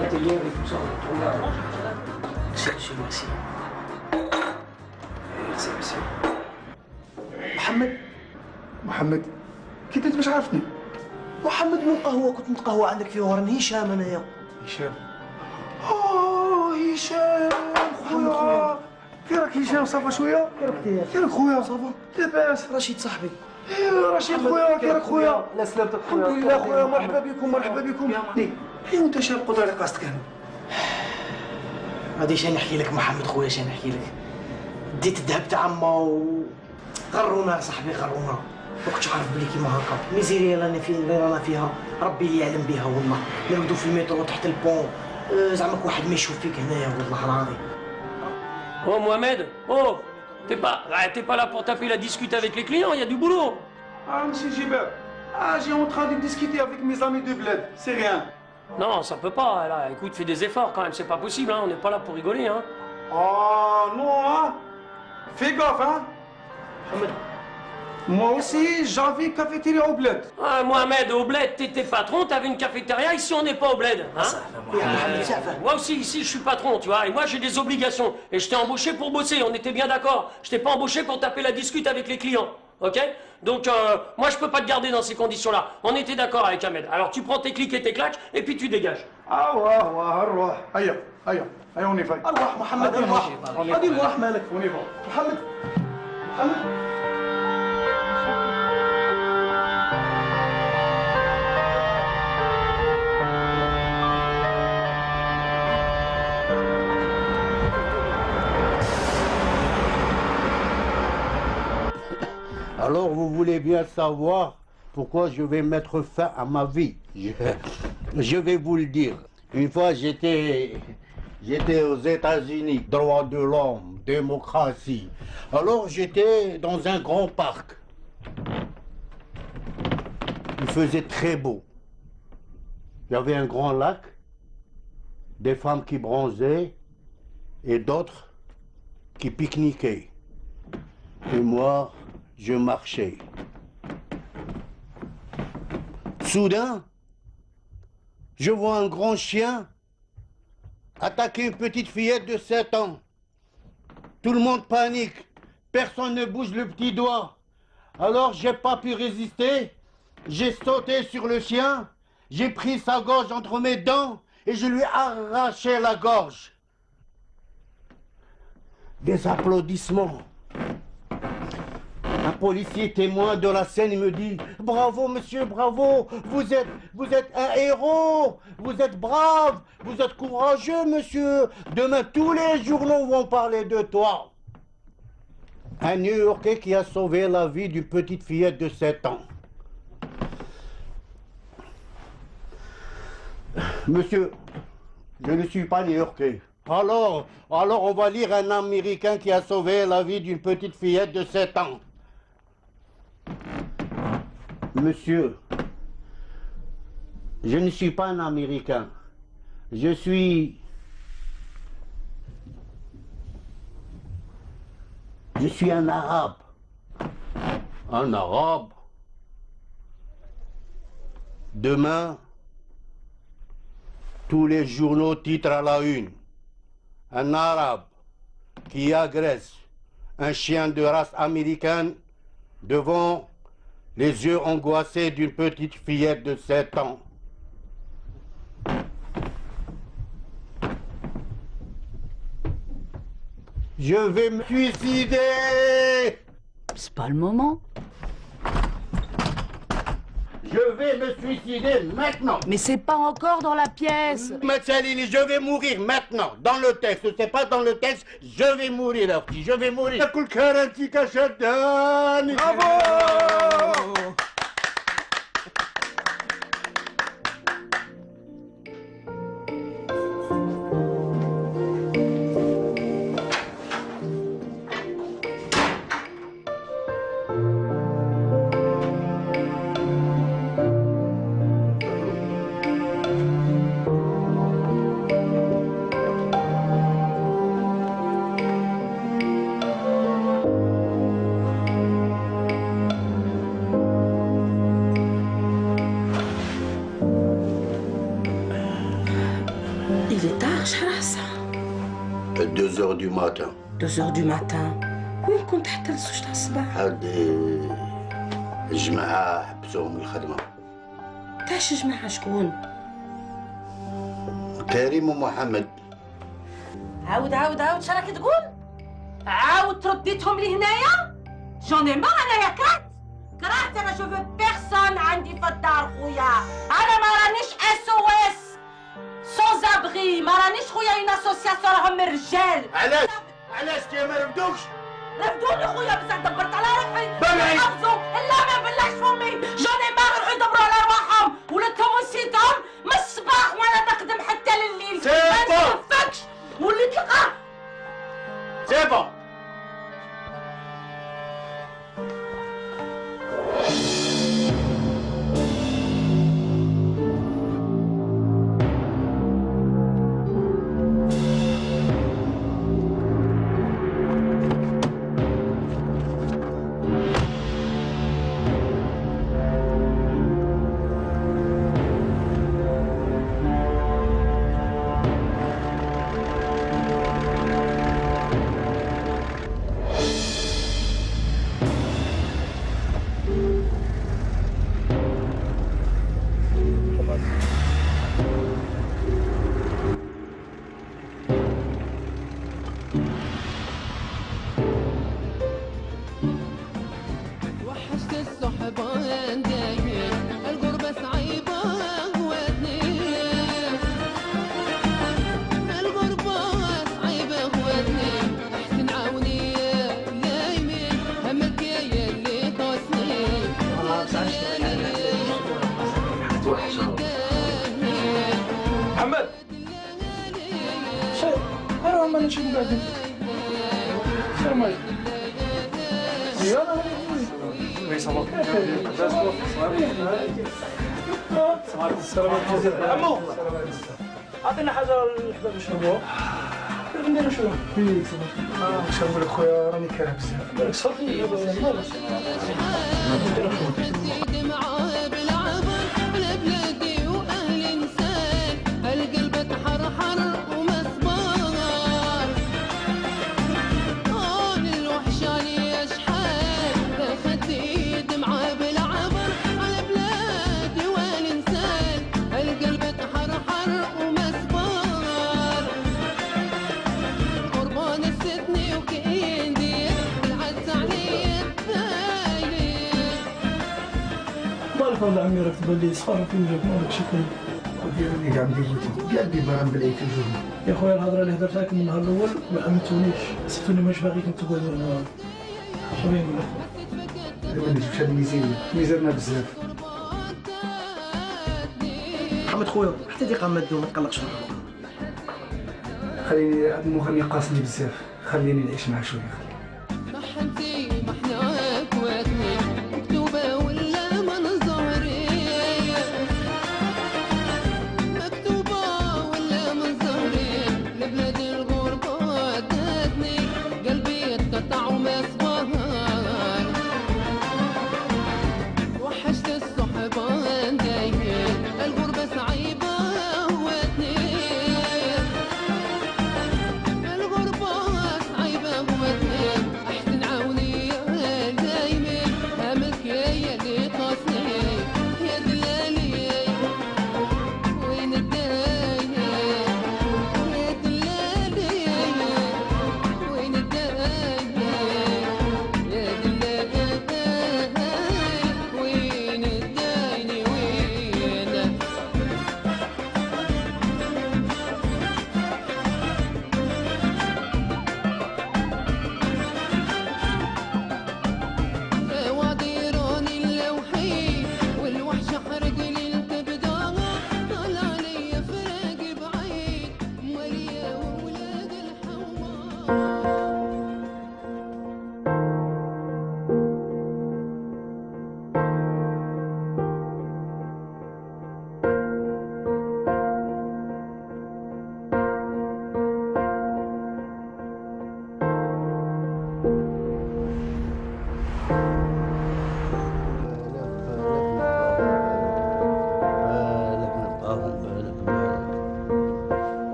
L'atelier avec tout ça. Merci, merci. Merci, monsieur. محمد كي انت باش عرفتني؟ محمد من قهوه كنت نتقهوى عندك في وهران هشام انايا. هشام هشام خويا كي راك هشام صافا شويه؟ كي راك خويا صافا لاباس رشيد صاحبي. رشيد خويا كي راك خويا؟ لا سلامتك خويا. الحمد لله خويا مرحبا بكم وانت شاب قدر قاصدك هنا؟ غادي شنو نحكي لك محمد خويا شنو نحكي لك؟ ديت الذهب تاع عمو غرونا صاحبي غرونا. ما كنتش عارف بلي كيما هكا ميزيريا اللي رانا فيها ربي اللي يعلم بها والله. نرقدو في المترو تحت البون زعما واحد ما يشوف فيك هنايا والله العظيم. Oh Mohamed, oh, t'es pas là pour taper la discute avec les clients, il y a du boulot. Ah monsieur Gibert, j'ai en train de discuter avec mes amis de bled, c'est rien. Non, ça peut pas, là, écoute, fais des efforts quand même, c'est pas possible, hein, on n'est pas là pour rigoler, hein. Oh non, hein. Fais gaffe, hein. Moi aussi, j'avais une cafétéria au bled. Ah, Mohamed, au bled, t'étais patron, t'avais une cafétéria, ici on n'est pas au bled. Hein. Moi aussi, ici, je suis patron, tu vois, et moi j'ai des obligations. Et je t'ai embauché pour bosser, on était bien d'accord. Je t'ai pas embauché pour taper la discute avec les clients, ok? Donc, moi je peux pas te garder dans ces conditions-là. On était d'accord avec Ahmed. Alors tu prends tes clics et tes claques, et puis tu dégages. Ah ouais, aïe, on y va. أروح محمد أروح. غادي نروح مالك. On y va. محمد. Alors vous voulez bien savoir pourquoi je vais mettre fin à ma vie. Je vais vous le dire. Une fois j'étais aux États-Unis, droit de l'homme, démocratie. Alors j'étais dans un grand parc. Il faisait très beau. Il y avait un grand lac, des femmes qui bronzaient et d'autres qui pique-niquaient. Et moi, je marchais. Soudain, je vois un grand chien attaquer une petite fillette de 7 ans. Tout le monde panique. Personne ne bouge le petit doigt. Alors, j'ai pas pu résister. J'ai sauté sur le chien. J'ai pris sa gorge entre mes dents et je lui ai arraché la gorge. Des applaudissements. Un policier témoin de la scène, il me dit « Bravo, monsieur, bravo, vous êtes un héros, vous êtes brave, vous êtes courageux, monsieur. Demain, tous les journaux vont parler de toi. » Un New-Yorkais qui a sauvé la vie d'une petite fillette de 7 ans. Monsieur, je ne suis pas New-Yorkais. Alors, on va lire un Américain qui a sauvé la vie d'une petite fillette de 7 ans. Monsieur, Je ne suis pas un Américain. Je suis un Arabe. Un Arabe. Demain, tous les journaux titrent à la une. Un Arabe qui agresse un chien de race américaine devant les yeux angoissés d'une petite fillette de 7 ans. Je vais me suicider. C'est pas le moment. Je vais me suicider maintenant. Mais c'est pas encore dans la pièce. Matsalini, je vais mourir maintenant. Dans le texte, c'est pas dans le texte, je vais mourir, Arti, je vais mourir. Bravo. Il est tard, شحال الساعة؟ 2h du matin. 2h du matin. وين كنت حتى ل6 تاع الصباح؟ هاد الجماعة حبسوهم من الخدمة. تاش جماعة شكون؟ كريم ومحمد. عاود شراك تقول؟ عاود ترديتهم لي هنايا؟ جوني مار انايا كرهت انا شوف بيرسون عندي في الدار خويا، انا ما رانيش SOS سون ابغي، ما رانيش خويا اون اسوسياسيون راهم من الرجال. علاش كي ما رفدوكش؟ رفدوني خويا بصح دبرت على روحي. حفظوا لا ما بلاش فمي، جوني مار يروحوا يدبروا على رواحهم، ولدتهم ونسيتهم من الصباح وانا نخدم حتى لليل. ما نتوفقش وليت القهر. سي بون. محمد شو أنا ما نشوف قاعدين شو ما يلا عمو اعطينا حاجه للحباب يشربوها نديرو شنو؟ واش نقول لك خويا راني كاره بزاف بالك صافي والله عمي راك تبان لي صفار فين جاك مالك شي كاين ودي راني كاع ندير روتين كاع ندير باغا نبلعي في الجوج يا خويا الهضره اللي هضرتها لك من النهار الاول ما امنتونيش صفتوني ماش باغيك نتقول شنو نقول لك دابا نشوف هاد الميزانيه ميزاننا بزاف محمد خويا حتى ديقه ما تدوم ما تقلقش خليني هاد المغني قاسني بزاف خليني نعيش معاه شويه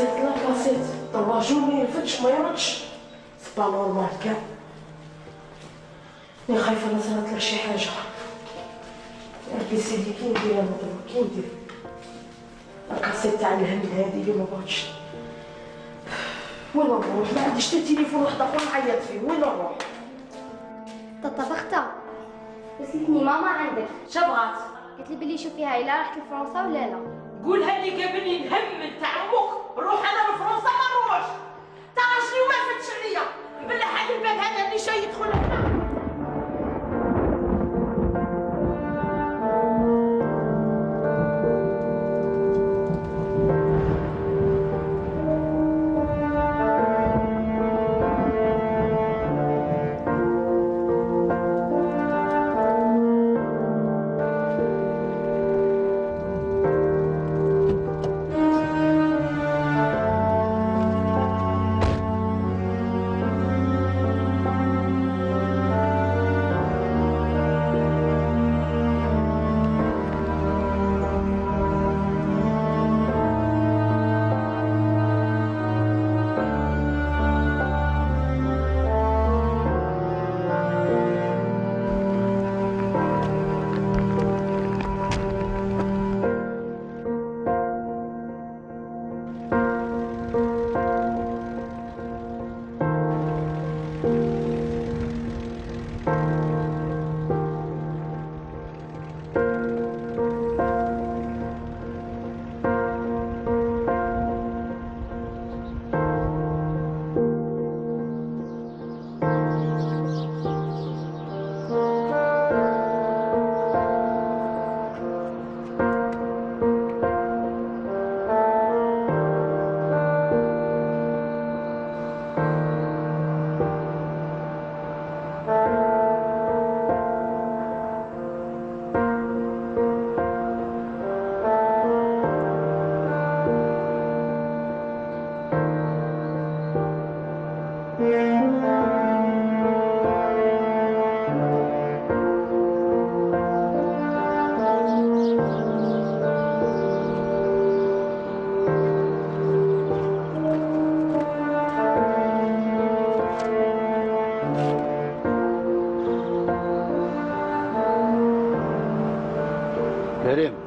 لا كاسيت طواجو ما ينفتش ما يردش سبا نورمال كاع. انا خايفه لا صرات لك شي حاجه. ربي سيدي كي ندير انا دابا كي ندير الكاسيت تاع الهم هادي اللي ما بغاتش. وين نروح؟ ما عنديش حتى تليفون واحد اخر نعيط فيه. وين نروح؟ طبختها وصلتني ماما عندك. شبغات؟ قالت لي بلي شوفيها الا رحت لفرنسا ولا لا. قولها اللي قابلني الهم تاع امك. روح انا لفرنسا ما نروحش. ترى شنو ما فتش عليا بالله هذا الباب هذا اللي جاي يدخل هنا.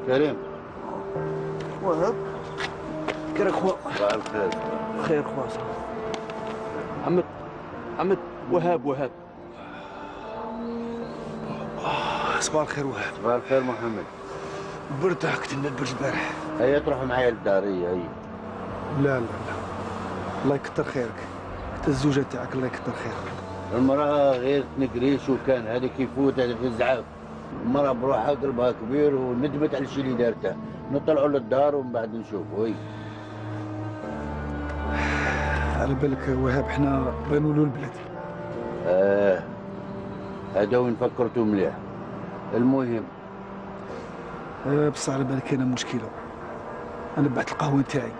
كريم وهب كيفك خوا؟ صباح الخير. بخير خوا صاحبي. عمد وهاب صباح الخير وهاب. صباح الخير محمد. برد هاك البرد البارح. هيا تروح معايا للدارية هيا. لا الله يكثر خيرك. انت الزوجة تاعك الله يكثر خيرك. المرأة غير تنقريش وكان هذاك يفوت هذا في الزعاف. المرأة بروحها قلبها كبير وندمت على الشيء اللي دارته. نطلعوا للدار ومن بعد نشوفوا. هي على بالك وهاب حنا بغينا نولوا البلاد. هذا وين فكرتوا مليح. المهم بصح على بالك كاينه مشكله. انا بعت القهوه نتاعي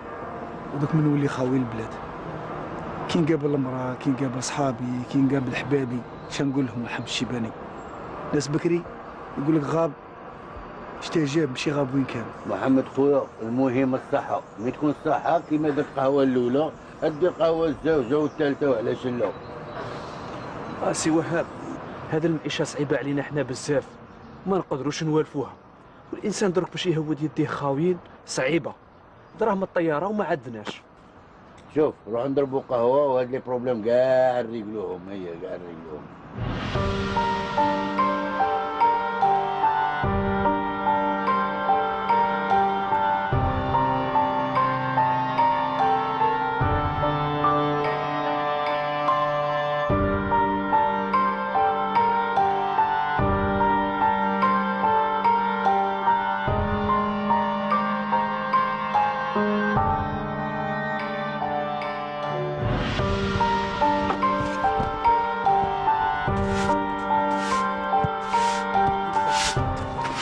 ودوك من نولي خاوي البلاد. كي نقابل المراه، كي نقابل صحابي، كي نقابل حبابي، شنقول لهم الحمد الشيباني. ناس بكري يقول لك غاب شتا جاب ماشي غاب وين كان. محمد خويا المهم الصحة، ملي تكون الصحة كيما ديك القهوة الأولى، أدي القهوة الزوجة والثالثة وعلاش لا. سي وهاب، هذا المعيشة صعيبة علينا حنا بزاف، ما نقدروش نوالفوها. والإنسان درك باش يهود يديه خاويين صعيبة. دراهم الطيارة وما عندناش. شوف روح نضربوا قهوة وهاد لي بروبليم كاع نريقلوهم. هي كاع نريقلوهم.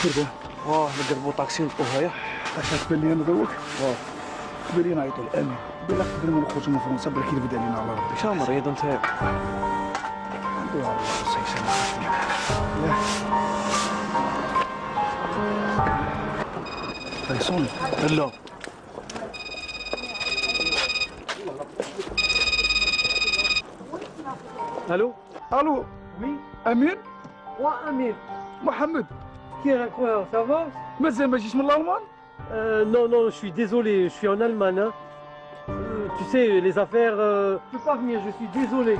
كيفاه؟ نقربوا طاكسي نطلعوا هيا. اش تبان لي انا دوك؟ بالي نعيطوا الامين. بالله قبل ما نخرجوا من فرنسا بالك يبدا علينا على ربي. شا مريض انت؟ عنده الله يسامحك. لا الو الو وي امين امين محمد كي راك خويا سافا مازال ما جيتش من الالمان Non, non, je suis désolé, je suis en Allemagne. Hein. Tu sais, les affaires. Je peux pas venir, je suis désolé.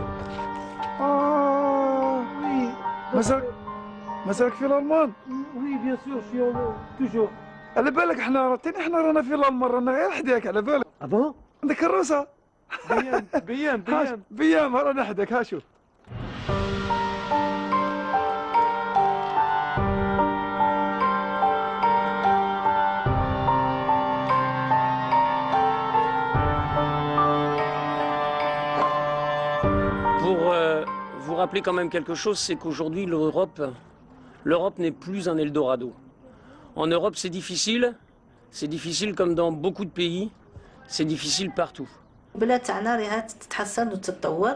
Oui. مازالك في الالمان Oui, bien sûr, je suis toujours. على بالك حنا رانا في الالمان رانا غير حداك على بالك بون عندك الروسه بيام رانا حداك ها شوف Pour vous rappeler quand même quelque chose, c'est qu'aujourd'hui l'Europe n'est plus un Eldorado. En Europe c'est difficile comme dans beaucoup de pays, c'est difficile partout. البلاد تاعنا راها تتحسن وتتطور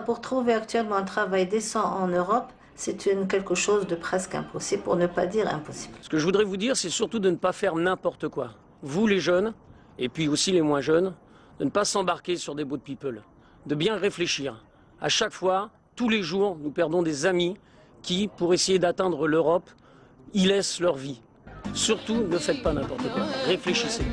pour trouver actuellement un travail décent en Europe, c'est quelque chose de presque impossible, pour ne pas dire impossible. Ce que je voudrais vous dire, c'est surtout de ne pas faire n'importe quoi. Vous les jeunes, et puis aussi les moins jeunes, de ne pas s'embarquer sur des boat people, de bien réfléchir. À chaque fois, tous les jours, nous perdons des amis qui, pour essayer d'atteindre l'Europe, y laissent leur vie. Surtout, ne faites pas n'importe quoi. Réfléchissez.